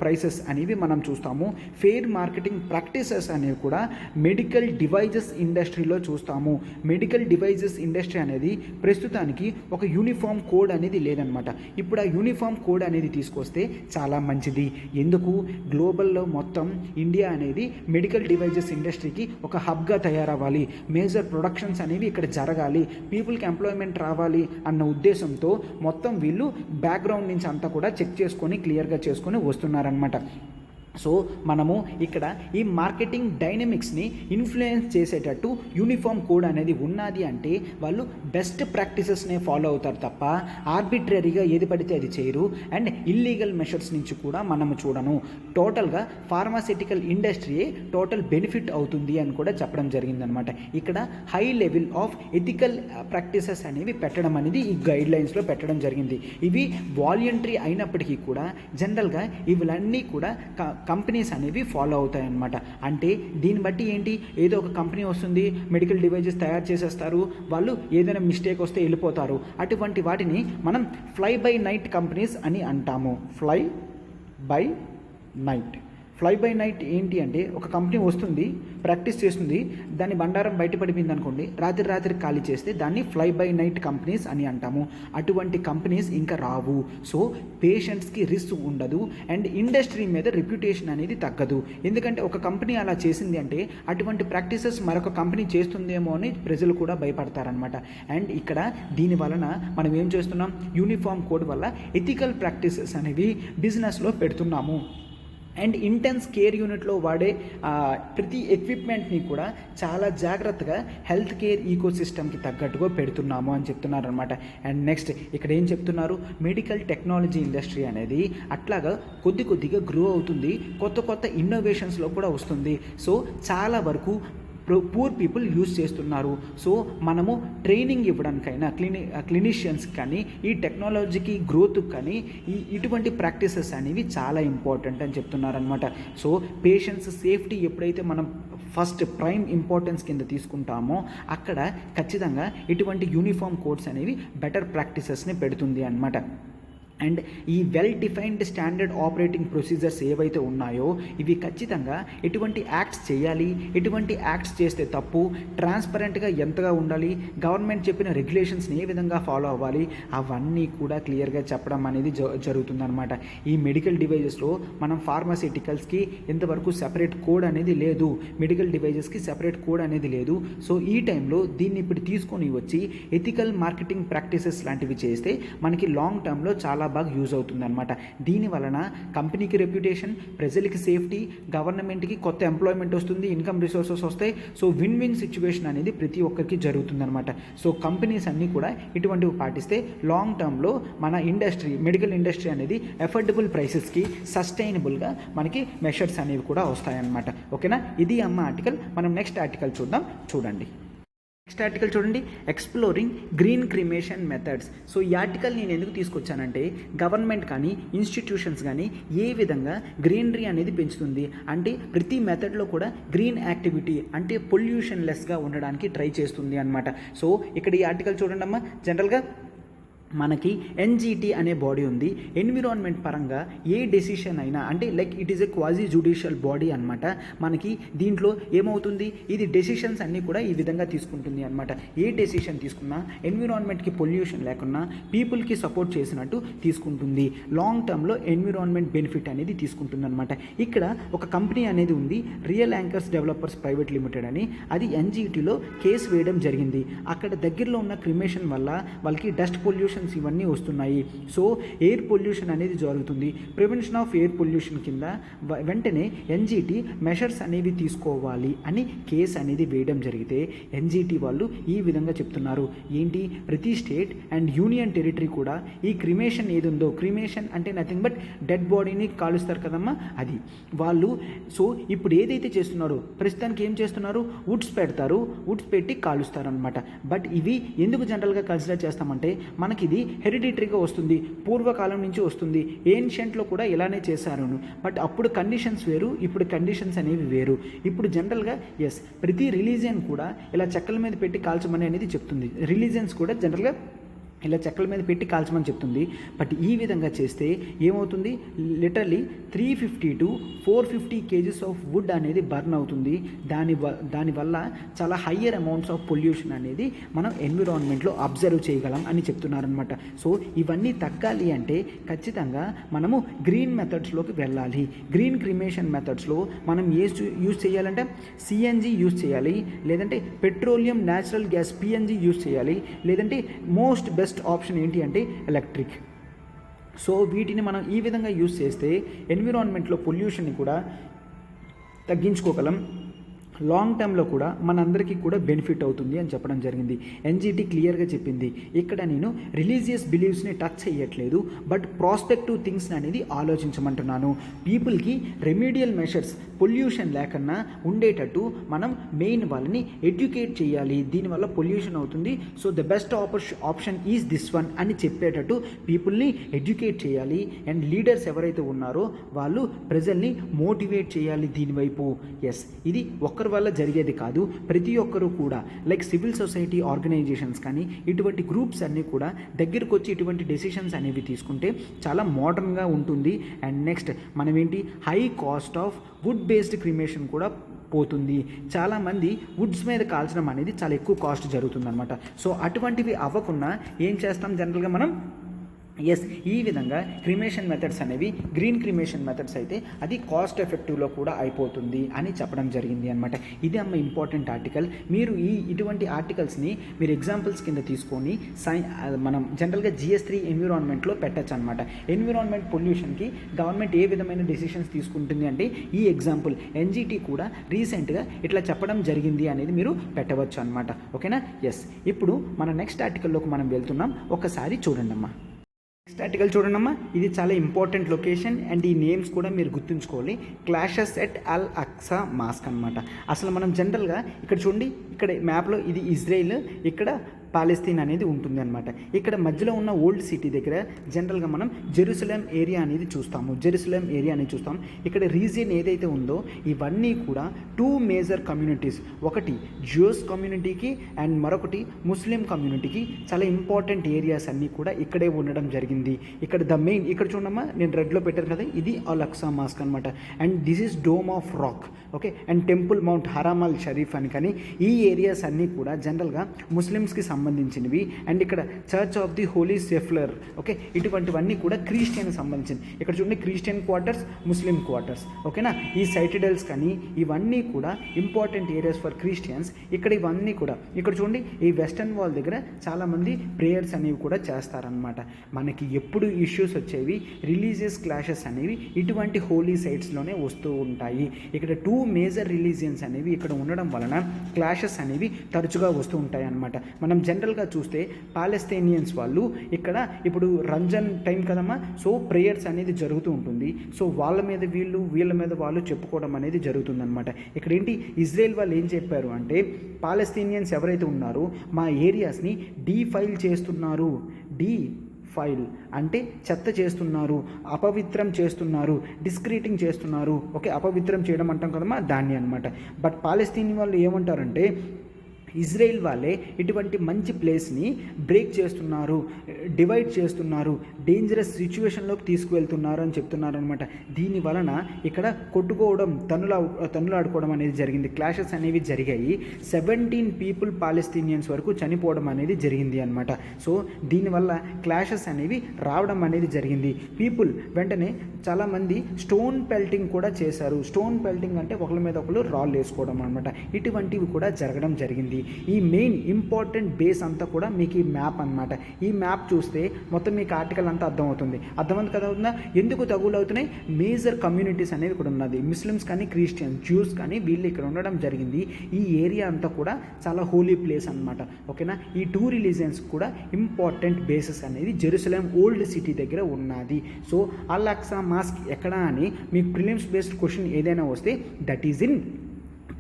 ప్రైసెస్ అనేవి మనం చూస్తాము. ఫెయిర్ మార్కెటింగ్ ప్రాక్టీసెస్ అనేవి కూడా మెడికల్ డివైజెస్ ఇండస్ట్రీలో చూస్తాము. మెడికల్ డివైజెస్ ఇండస్ట్రీ అనేది ప్రస్తుతానికి ఒక యూనిఫామ్ కోడ్ అనేది లేదనమాట. ఇప్పుడు ఆ యూనిఫామ్ కోడ్ అనేది తీసుకొస్తే చాలా మంచిది. ఎందుకు గ్లోబల్లో మొత్తం ఇండియా అనేది మెడికల్ డివైజెస్ ఇండస్ట్రీకి ఒక హబ్గా తయారవ్వాలి, మేజర్ ప్రొడక్షన్స్ అనేవి ఇక్కడ జరగాలి, పీపుల్కి ఎంప్లాయ్మెంట్ రావాలి అన్న ఉద్దేశంతో మొత్తం వీళ్ళు బ్యాక్గ్రౌండ్ నుంచి అంతా కూడా చెక్ చేసుకొని క్లియర్గా చేసుకొని వస్తున్నారనమాట. సో మనము ఇక్కడ ఈ మార్కెటింగ్ డైనమిక్స్ని ఇన్ఫ్లుయెన్స్ చేసేటట్టు యూనిఫామ్ కోడ్ అనేది ఉన్నది అంటే వాళ్ళు బెస్ట్ ప్రాక్టీసెస్నే ఫాలో అవుతారు తప్ప ఆర్బిట్రరీగా ఏది పడితే అది చేయరు. అండ్ ఇల్లీగల్ మెషర్స్ నుంచి కూడా మనము చూడను. టోటల్గా ఫార్మాస్యూటికల్ ఇండస్ట్రీయే టోటల్ బెనిఫిట్ అవుతుంది అని కూడా చెప్పడం జరిగిందనమాట. ఇక్కడ high level of ethical practices అనేవి పెట్టడం అనేది ఈ గైడ్లైన్స్లో పెట్టడం జరిగింది. ఇవి వాలంటరీ అయినప్పటికీ కూడా జనరల్గా ఇవన్నీ కూడా కంపెనీస్ అనేవి ఫాలో అవుతాయన్నమాట. అంటే దీన్ని బట్టి ఏంటి, ఏదో ఒక కంపెనీ వస్తుంది, మెడికల్ డివైజెస్ తయారు చేసేస్తారు, వాళ్ళు ఏదైనా మిస్టేక్ వస్తే వెళ్ళిపోతారు. అటువంటి వాటిని మనం ఫ్లై బై నైట్ కంపెనీస్ అని అంటాము. ఫ్లై బై నైట్ ఏంటి అంటే ఒక కంపెనీ వస్తుంది, ప్రాక్టీస్ చేస్తుంది, దాని బండారం బయటపడిపోయింది అనుకోండి, రాత్రి ఖాళీ చేస్తే దాన్ని ఫ్లై బై నైట్ కంపెనీస్ అని అంటాము. అటువంటి కంపెనీస్ ఇంకా రావు. సో పేషెంట్స్కి రిస్క్ ఉండదు అండ్ ఇండస్ట్రీ మీద రెప్యుటేషన్ అనేది తగ్గదు. ఎందుకంటే ఒక కంపెనీ అలా చేసింది అంటే అటువంటి ప్రాక్టీసెస్ మరొక కంపెనీ చేస్తుందేమో అని ప్రజలు కూడా భయపడతారనమాట. అండ్ ఇక్కడ దీని వలన మనం ఏం చేస్తున్నాం, యూనిఫామ్ కోడ్ వల్ల ఎథికల్ ప్రాక్టీసెస్ అనేవి బిజినెస్లో పెడుతున్నాము. అండ్ ఇంటెన్స్ కేర్ యూనిట్లో వాడే ప్రతి ఎక్విప్మెంట్ని కూడా చాలా జాగ్రత్తగా హెల్త్ కేర్ ఈకో సిస్టమ్కి తగ్గట్టుగా పెడుతున్నాము అని చెప్తున్నారు అనమాట. అండ్ నెక్స్ట్ ఇక్కడ ఏం చెప్తున్నారు, మెడికల్ టెక్నాలజీ ఇండస్ట్రీ అనేది అట్లాగా కొద్దిగా గ్రో అవుతుంది, కొత్త ఇన్నోవేషన్స్లో కూడా వస్తుంది. సో చాలా వరకు పూర్ పీపుల్ యూజ్ చేస్తున్నారు. సో మనము ట్రైనింగ్ ఇవ్వడానికైనా క్లినిషియన్స్ కానీ ఈ టెక్నాలజీకి గ్రోత్ కానీ ఇటువంటి ప్రాక్టీసెస్ అనేవి చాలా ఇంపార్టెంట్ అని చెప్తున్నారనమాట. సో పేషెంట్స్ సేఫ్టీ ఎప్పుడైతే మనం ఫస్ట్ ప్రైమ్ ఇంపార్టెన్స్ కింద తీసుకుంటామో అక్కడ ఖచ్చితంగా ఇటువంటి యూనిఫామ్ కోడ్స్ అనేవి బెటర్ ప్రాక్టీసెస్ని పెడుతుంది అన్నమాట. అండ్ ఈ well defined standard operating procedures ఏవైతే ఉన్నాయో ఇవి ఖచ్చితంగా ఎటువంటి యాక్ట్స్ చేయాలి, ఎటువంటి యాక్ట్స్ చేస్తే తప్పు, ట్రాన్స్పరెంట్గా ఎంతగా ఉండాలి, గవర్నమెంట్ చెప్పిన రెగ్యులేషన్స్ని ఏ విధంగా ఫాలో అవ్వాలి, అవన్నీ కూడా క్లియర్గా చెప్పడం అనేది జరుగుతుందన్నమాట. ఈ మెడికల్ డివైజెస్లో మనం ఫార్మాస్యూటికల్స్కి ఎంతవరకు సెపరేట్ కోడ్ అనేది లేదు, మెడికల్ డివైజెస్కి సెపరేట్ కోడ్ అనేది లేదు. సో ఈ టైంలో దీన్ని ఇప్పుడు తీసుకొని వచ్చి ఎథికల్ మార్కెటింగ్ ప్రాక్టీసెస్ లాంటివి చేస్తే మనకి లాంగ్ టర్మ్లో చాలా బాగా యూజ్ అవుతుంది అనమాట. దీని వలన కంపెనీకి రెప్యుటేషన్, ప్రజలకి సేఫ్టీ, గవర్నమెంట్కి కొత్త ఎంప్లాయ్మెంట్ వస్తుంది, ఇన్కమ్ రిసోర్సెస్ వస్తాయి. సో విన్ విన్ సిచ్యువేషన్ అనేది ప్రతి ఒక్కరికి జరుగుతుంది అనమాట. సో కంపెనీస్ అన్నీ కూడా ఇటువంటివి పాటిస్తే లాంగ్ టర్మ్లో మన ఇండస్ట్రీ, మెడికల్ ఇండస్ట్రీ అనేది ఎఫోర్డబుల్ ప్రైసెస్కి సస్టైనబుల్గా మనకి మెషర్స్ అనేవి కూడా వస్తాయన్నమాట. ఓకేనా, ఇది అమ్మ ఆర్టికల్. మనం నెక్స్ట్ ఆర్టికల్ చూడండి. నెక్స్ట్ ఆర్టికల్ చూడండి, exploring green cremation methods. So ఈ ఆర్టికల్ నేను ఎందుకు తీసుకొచ్చానంటే గవర్నమెంట్ కానీ ఇన్స్టిట్యూషన్స్ కానీ ఏ విధంగా గ్రీనరీ అనేది పెంచుతుంది అంటే ప్రతి మెథడ్లో కూడా గ్రీన్ యాక్టివిటీ అంటే పొల్యూషన్ లెస్గా ఉండడానికి ట్రై చేస్తుంది అనమాట. సో ఇక్కడ ఈ ఆర్టికల్ చూడండి అమ్మా, జనరల్గా మనకి ఎన్జిటి అనే బాడీ ఉంది. ఎన్విరాన్మెంట్ పరంగా ఏ డెసిషన్ అయినా అంటే like it is a quasi judicial body అనమాట. మనకి దీంట్లో ఏమవుతుంది, ఇది డెసిషన్స్ అన్నీ కూడా ఈ విధంగా తీసుకుంటుంది అనమాట. ఏ డెసిషన్ తీసుకున్నా ఎన్విరాన్మెంట్కి పొల్యూషన్ లేకున్నా పీపుల్కి సపోర్ట్ చేసినట్టు తీసుకుంటుంది. లాంగ్ టర్మ్లో ఎన్విరాన్మెంట్ బెనిఫిట్ అనేది తీసుకుంటుంది అనమాట. ఇక్కడ ఒక కంపెనీ అనేది ఉంది, real anchors developers private limited అని. అది ఎన్జిటిలో కేసు వేయడం జరిగింది. అక్కడ దగ్గరలో ఉన్న క్రిమేషన్ వల్ల వాళ్ళకి డస్ట్ పొల్యూషన్ ఇవన్నీ వస్తున్నాయి. సో ఎయిర్ పొల్యూషన్ అనేది జరుగుతుంది. ప్రివెన్షన్ ఆఫ్ ఎయిర్ పొల్యూషన్ కింద వెంటనే ఎన్జిటి మెషర్స్ అనేవి తీసుకోవాలి అని కేసు అనేది వేయడం జరిగితే ఎన్జిటి వాళ్ళు ఈ విధంగా చెప్తున్నారు. ఏంటి, ప్రతి స్టేట్ అండ్ యూనియన్ టెరిటరీ కూడా ఈ క్రిమేషన్ ఏది ఉందో, క్రిమేషన్ అంటే నథింగ్ బట్ డెడ్ బాడీని కాలుస్తారు కదమ్మా, అది వాళ్ళు. సో ఇప్పుడు ఏదైతే చేస్తున్నారో ప్రస్తుతానికి ఏం చేస్తున్నారు, వుడ్స్ పెడతారు, వుడ్స్ పెట్టి కాలుస్తారనమాట. బట్ ఇవి ఎందుకు జనరల్గా కన్సిడర్ చేస్తామంటే మనకి ఇది హెరిడిటరీగా వస్తుంది, పూర్వకాలం నుంచి వస్తుంది. ఏన్షియంట్లో కూడా ఇలానే చేశారు. బట్ అప్పుడు కండిషన్స్ వేరు, ఇప్పుడు కండిషన్స్ అనేవి వేరు. ఇప్పుడు జనరల్గా ప్రతి రిలీజియన్ కూడా ఇలా చెక్కల మీద పెట్టి కాల్చమని అనేది చెప్తుంది. రిలీజియన్స్ కూడా జనరల్గా ఇలా చెక్కల మీద పెట్టి కాల్చమని చెప్తుంది. బట్ ఈ విధంగా చేస్తే ఏమవుతుంది, literally 350 to 450 kgs of would అనేది బర్న్ అవుతుంది. దానివల్ల చాలా హయ్యర్ అమౌంట్స్ ఆఫ్ పొల్యూషన్ అనేది మనం ఎన్విరాన్మెంట్లో అబ్జర్వ్ చేయగలం అని చెప్తున్నారనమాట. సో ఇవన్నీ తగ్గాలి అంటే ఖచ్చితంగా మనము గ్రీన్ మెథడ్స్లోకి వెళ్ళాలి. గ్రీన్ క్రిమేషన్ మెథడ్స్లో మనం యూజ్ చేయాలంటే సిఎన్జి యూజ్ చేయాలి, లేదంటే petroleum natural gas PNG use చేయాలి, లేదంటే మోస్ట్ బెస్ట్ ఆప్షన్ ఏంటి అంటే ఎలక్ట్రిక్. సో వీటిని మనం ఈ విధంగా యూజ్ చేస్తే ఎన్విరాన్మెంట్లో పొల్యూషన్ని కూడా తగ్గించుకోగలం. లాంగ్ టర్మ్లో కూడా మనందరికీ కూడా బెనిఫిట్ అవుతుంది అని చెప్పడం జరిగింది. ఎన్జిటి క్లియర్గా చెప్పింది, ఇక్కడ నేను రిలీజియస్ బిలీవ్స్ని టచ్ చేయట్లేదు, బట్ ప్రాస్పెక్టివ్ థింగ్స్ అనేది ఆలోచించమంటున్నాను. పీపుల్కి రెమీడియల్ మెషర్స్ పొల్యూషన్ లేకన్నా ఉండేటట్టు మనం మెయిన్ వాళ్ళని ఎడ్యుకేట్ చేయాలి. దీనివల్ల పొల్యూషన్ అవుతుంది, so the best option is this one అని చెప్పేటట్టు పీపుల్ని ఎడ్యుకేట్ చేయాలి. అండ్ లీడర్స్ ఎవరైతే ఉన్నారో వాళ్ళు ప్రజల్ని మోటివేట్ చేయాలి దీనివైపు. ఇది ఒక్కరి వల్ల జరిగేది కాదు, ప్రతి ఒక్కరూ కూడా లైక్ సివిల్ సొసైటీ ఆర్గనైజేషన్స్ కానీ ఇటువంటి గ్రూప్స్ అన్నీ కూడా దగ్గరకు వచ్చి ఇటువంటి డెసిషన్స్ అనేవి తీసుకుంటే చాలా మోడర్న్గా ఉంటుంది. అండ్ నెక్స్ట్ మనం ఏంటి, high cost of would based cremation కూడా పోతుంది. చాలామంది వుడ్స్ మీద కాల్చడం అనేది చాలా ఎక్కువ కాస్ట్ జరుగుతుందన్నమాట. సో అటువంటివి అవ్వకుండా ఏం చేస్తాం జనరల్గా మనం, ఈ విధంగా క్రిమేషన్ మెథడ్స్ అనేవి గ్రీన్ క్రిమేషన్ మెథడ్స్ అయితే అది కాస్ట్ ఎఫెక్టివ్లో కూడా అయిపోతుంది అని చెప్పడం జరిగింది అనమాట. ఇది అమ్మ ఇంపార్టెంట్ ఆర్టికల్. మీరు ఇటువంటి ఆర్టికల్స్ని మీరు ఎగ్జాంపుల్స్ కింద తీసుకొని మనం జనరల్గా GS3 ఎన్విరాన్మెంట్లో పెట్టచ్చు అనమాట. ఎన్విరాన్మెంట్ పొల్యూషన్కి గవర్నమెంట్ ఏ విధమైన డెసిషన్స్ తీసుకుంటుంది అంటే ఈ ఎగ్జాంపుల్ ఎన్జిటి కూడా రీసెంట్గా ఇట్లా చెప్పడం జరిగింది అనేది మీరు పెట్టవచ్చు అనమాట. ఓకేనా? ఇప్పుడు మన నెక్స్ట్ ఆర్టికల్లోకి మనం వెళ్తున్నాం, ఒకసారి చూడండి అమ్మా. నెక్స్ట్ ఆర్టికల్ చూడండమ్మా, ఇది చాలా ఇంపార్టెంట్ లొకేషన్ అండ్ ఈ నేమ్స్ కూడా మీరు గుర్తుంచుకోవాలి. Clashes at Al Aqsa mosque అనమాట. అసలు మనం జనరల్గా ఇక్కడ చూడండి, ఇక్కడ మ్యాప్లో ఇది ఇజ్రాయిల్, ఇక్కడ పాలెస్తీన్ అనేది ఉంటుంది అనమాట. ఇక్కడ మధ్యలో ఉన్న ఓల్డ్ సిటీ దగ్గర జనరల్గా మనం జెరూసలేం ఏరియా అనేది చూస్తాం. ఇక్కడ రీజియన్ ఏదైతే ఉందో ఇవన్నీ కూడా 2 మేజర్ కమ్యూనిటీస్, ఒకటి జ్యూస్ కమ్యూనిటీకి అండ్ మరొకటి ముస్లిం కమ్యూనిటీకి చాలా ఇంపార్టెంట్ ఏరియాస్ అన్నీ కూడా ఇక్కడే ఉండడం జరిగింది. ఇక్కడ ద మెయిన్, ఇక్కడ చూడమ్మా నేను రెడ్లో పెట్టాను కదా, ఇది అల్ అక్సా మాస్క్ అనమాట. And this is Dome of Rock, okay, and Temple Mount Haram al Sharif అని. కానీ ఈ ఏరియాస్ అన్నీ కూడా జనరల్గా ముస్లిమ్స్కి సంబంధించినవి. అండ్ ఇక్కడ Church of the Holy Sepulchre, okay, ఇటువంటివన్నీ కూడా క్రిస్టియన్కి సంబంధించింది. ఇక్కడ చూడండి క్రిస్టియన్ క్వార్టర్స్, ముస్లిం క్వార్టర్స్, ఓకేనా. ఈ సైటడల్స్ కానీ ఇవన్నీ కూడా ఇంపార్టెంట్ ఏరియాస్ ఫర్ క్రిస్టియన్స్. ఇక్కడ ఇవన్నీ కూడా ఇక్కడ చూడండి ఈ వెస్టర్న్ వాల్ దగ్గర చాలామంది ప్రేయర్స్ అనేవి కూడా చేస్తారనమాట. మనకి ఎప్పుడు ఇష్యూస్ వచ్చేవి, రిలీజియస్ క్లాషెస్ అనేవి ఇటువంటి హోలీ సైట్స్లోనే వస్తూ ఉంటాయి. ఇక్కడ 2 మేజర్ రిలీజియన్స్ అనేవి ఇక్కడ ఉండడం వలన క్లాషెస్ అనేవి తరచుగా వస్తూ ఉంటాయి అన్నమాట. మనం జనరల్గా చూస్తే పాలెస్తీనియన్స్ వాళ్ళు ఇక్కడ ఇప్పుడు రంజాన్ టైం కదమ్మా, సో ప్రేయర్స్ అనేది జరుగుతూ ఉంటుంది. సో వాళ్ళ మీద వీళ్ళ మీద వాళ్ళు చెప్పుకోవడం అనేది జరుగుతుందన్నమాట. ఇక్కడ ఏంటి, ఇజ్రాయెల్ వాళ్ళు ఏం చెప్పారు అంటే పాలెస్తీనియన్స్ ఎవరైతే ఉన్నారో మా ఏరియాస్ని డీఫైల్ చేస్తున్నారు. ఫైల్ అంటే చెత్త చేస్తున్నారు, అపవిత్రం చేస్తున్నారు, డిస్క్రీటింగ్ చేస్తున్నారు, ఓకే, అపవిత్రం చేయడం అంటాం కదమ్మా దాన్ని అనమాట. బట్ పాలెస్తీన్ వాళ్ళు ఏమంటారంటే ఇజ్రాయిల్ వాళ్ళే ఇటువంటి మంచి ప్లేస్ని బ్రేక్ చేస్తున్నారు, డివైడ్ చేస్తున్నారు, డేంజరస్ సిచ్యువేషన్లోకి తీసుకువెళ్తున్నారు అని చెప్తున్నారు అనమాట. దీని వలన ఇక్కడ కొట్టుకోవడం, తన్నులాడుకోవడం అనేది జరిగింది. క్లాషెస్ అనేవి జరిగాయి. 17 పీపుల్ పాలస్తీనియన్స్ వరకు చనిపోవడం అనేది జరిగింది అనమాట. సో దీనివల్ల క్లాషెస్ అనేవి రావడం అనేది జరిగింది. పీపుల్ వెంటనే చాలామంది స్టోన్ పెల్టింగ్ కూడా చేశారు. స్టోన్ పెల్టింగ్ అంటే ఒకరి మీద ఒకరు రాళ్ళు వేసుకోవడం అనమాట. ఇటువంటివి కూడా జరగడం జరిగింది. ఈ మెయిన్ ఇంపార్టెంట్ బేస్ అంతా కూడా మీకు ఈ మ్యాప్ అనమాట. ఈ మ్యాప్ చూస్తే మొత్తం మీకు ఆర్టికల్ అంతా అర్థమవుతుంది కదా అవుతుందా, ఎందుకు తగులవుతున్నాయి. మేజర్ కమ్యూనిటీస్ అనేది ఇక్కడ ఉన్నది. ముస్లిమ్స్ కానీ, క్రిస్టియన్స్, జ్యూస్ కానీ వీళ్ళు ఇక్కడ ఉండడం జరిగింది. ఈ ఏరియా అంతా కూడా చాలా హోలీ ప్లేస్ అనమాట. ఓకేనా. ఈ 2 రిలీజియన్స్ కూడా ఇంపార్టెంట్ బేసెస్ అనేది జెరూసలేం ఓల్డ్ సిటీ దగ్గర ఉన్నది. సో అల్ అక్సా మాస్క్ ఎక్కడ అని మీకు ప్రిలిమ్స్ బేస్డ్ క్వశ్చన్ ఏదైనా వస్తే that is in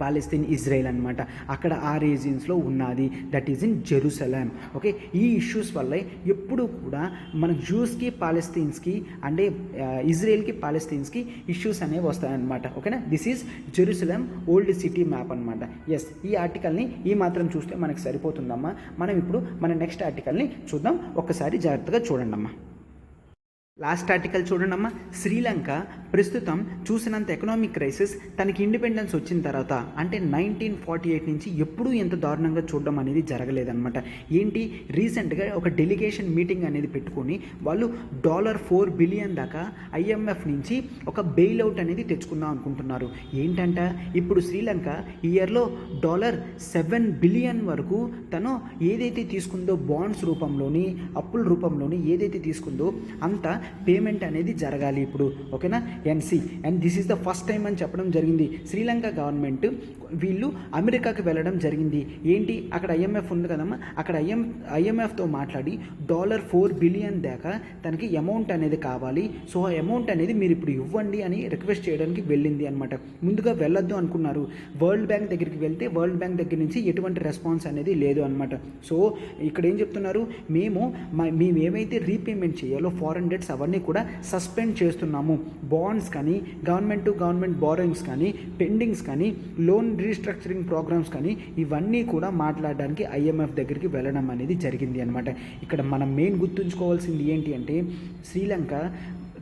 Palestine, Israel అనమాట. అక్కడ ఆ రీజియన్స్లో ఉన్నది. That is in Jerusalem. Okay. ఈ ఇష్యూస్ వల్ల ఎప్పుడు కూడా మన జ్యూస్కి, పాలస్తీన్స్కి అంటే ఇజ్రాయెల్కి, పాలస్తీన్స్కి ఇష్యూస్ అనేవి వస్తాయన్నమాట. ఓకేనా. This is Jerusalem old city map అనమాట. ఎస్, ఈ ఆర్టికల్ని ఈ మాత్రం చూస్తే మనకి సరిపోతుందమ్మా. మనం ఇప్పుడు మన నెక్స్ట్ ఆర్టికల్ని చూద్దాం. ఒక్కసారి జాగ్రత్తగా చూడండి అమ్మా. లాస్ట్ ఆర్టికల్ చూడండి అమ్మా. శ్రీలంక ప్రస్తుతం చూసినంత ఎకనామిక్ క్రైసిస్ తనకి ఇండిపెండెన్స్ వచ్చిన తర్వాత అంటే 1948 నుంచి ఎప్పుడూ ఎంత దారుణంగా చూడడం అనేది జరగలేదన్నమాట. ఏంటి, రీసెంట్గా ఒక డెలిగేషన్ మీటింగ్ అనేది పెట్టుకొని వాళ్ళు $4 బిలియన్ దాకా IMF నుంచి ఒక బెయిల్అవుట్ అనేది తెచ్చుకుందాం అనుకుంటున్నారు. ఏంటంట, ఇప్పుడు శ్రీలంక ఇయర్లో $7 బిలియన్ వరకు తను ఏదైతే తీసుకుందో బాండ్స్ రూపంలోని, అప్పుల రూపంలోని ఏదైతే తీసుకుందో అంత పేమెంట్ అనేది జరగాలి ఇప్పుడు. ఓకేనా. And this is the first time అని చెప్పడం జరిగింది. శ్రీలంక గవర్నమెంట్ వీళ్ళు అమెరికాకి వెళ్ళడం జరిగింది. ఏంటి, అక్కడ IMF ఉంది కదమ్మా, అక్కడ IMFతో మాట్లాడి $4 బిలియన్ దాకా తనకి అమౌంట్ అనేది కావాలి. సో ఆ అమౌంట్ అనేది మీరు ఇప్పుడు ఇవ్వండి అని రిక్వెస్ట్ చేయడానికి వెళ్ళింది అనమాట. ముందుగా వెళ్ళొద్దు అనుకున్నారు. వరల్డ్ బ్యాంక్ దగ్గరికి వెళ్తే వరల్డ్ బ్యాంక్ దగ్గర నుంచి ఎటువంటి రెస్పాన్స్ అనేది లేదు అనమాట. సో ఇక్కడ ఏం చెప్తున్నారు, మేము ఏమైతే రీపేమెంట్ చేయాలో ఫారెన్ డెట్స్ అవన్నీ కూడా సస్పెండ్ చేస్తున్నాము. బాండ్స్ కానీ, గవర్నమెంట్ టు గవర్నమెంట్ బారోయింగ్స్ కానీ, పెండింగ్స్ కానీ, లోన్ రీస్ట్రక్చరింగ్ ప్రోగ్రామ్స్ కానీ ఇవన్నీ కూడా మాట్లాడడానికి IMF దగ్గరికి వెళ్ళడం అనేది జరిగింది అనమాట. ఇక్కడ మనం మెయిన్ గుర్తుంచుకోవాల్సింది ఏంటి అంటే, శ్రీలంక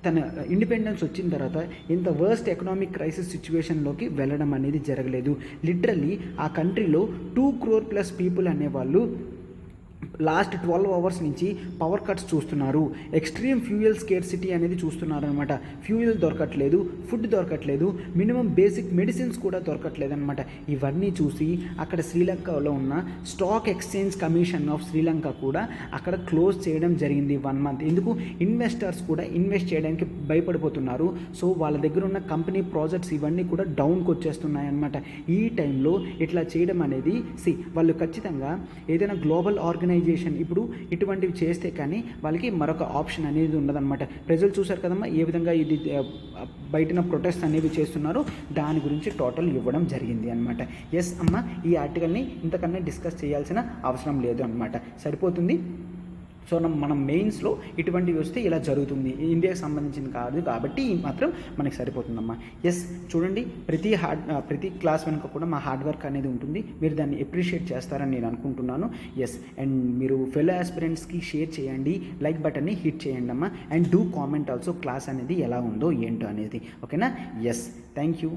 తన ఇండిపెండెన్స్ వచ్చిన తర్వాత ఇంత వర్స్ట్ ఎకనామిక్ క్రైసిస్ సిచ్యువేషన్లోకి వెళ్ళడం అనేది జరగలేదు. లిటరల్లీ ఆ కంట్రీలో 2 crore ప్లస్ పీపుల్ అనేవాళ్ళు లాస్ట్ 12 అవర్స్ నుంచి పవర్ కట్స్ చూస్తున్నారు. ఎక్స్ట్రీమ్ ఫ్యూయల్ స్కేర్సిటీ అనేది చూస్తున్నారు అనమాట. ఫ్యూయల్ దొరకట్లేదు, ఫుడ్ దొరకట్లేదు, మినిమం బేసిక్ మెడిసిన్స్ కూడా దొరకట్లేదు అనమాట. ఇవన్నీ చూసి అక్కడ శ్రీలంకలో ఉన్న stock exchange commission of Sri Lanka కూడా అక్కడ క్లోజ్ చేయడం జరిగింది 1 month. ఎందుకు, ఇన్వెస్టర్స్ కూడా ఇన్వెస్ట్ చేయడానికి భయపడిపోతున్నారు. సో వాళ్ళ దగ్గర ఉన్న కంపెనీ ప్రాజెక్ట్స్ ఇవన్నీ కూడా డౌన్కి వచ్చేస్తున్నాయి అనమాట. ఈ టైంలో ఇట్లా చేయడం అనేది వాళ్ళు ఖచ్చితంగా ఏదైనా గ్లోబల్ ఆర్గనైజేషన్ ఇప్పుడు ఇటువంటివి చేస్తే కానీ వాళ్ళకి మరొక ఆప్షన్ అనేది ఉండదన్నమాట. ప్రజలు చూశారు కదమ్మా ఏ విధంగా ఇది బయటన ప్రొటెస్ట్ అనేవి చేస్తున్నారు, దాని గురించి టోటల్ ఇవ్వడం జరిగింది అనమాట. ఎస్ అమ్మ, ఈ ఆర్టికల్ని ఇంతకన్నా డిస్కస్ చేయాల్సిన అవసరం లేదు అనమాట. సరిపోతుంది. సో మనం మెయిన్స్లో ఇటువంటివి వస్తే ఇలా జరుగుతుంది, ఇండియాకి సంబంధించింది కాదు కాబట్టి మాత్రం మనకి సరిపోతుందమ్మా. ఎస్, చూడండి, ప్రతి క్లాస్ వెనుక కూడా మా హార్డ్ వర్క్ అనేది ఉంటుంది. మీరు దాన్ని అప్రిషియేట్ చేస్తారని నేను అనుకుంటున్నాను. ఎస్, అండ్ మీరు ఫెలో ఆస్పిరెంట్స్కి షేర్ చేయండి, లైక్ బటన్ని హిట్ చేయండి అమ్మా. And do comment also class అనేది ఎలా ఉందో ఏంటో అనేది. ఓకేనా. Yes, thank you.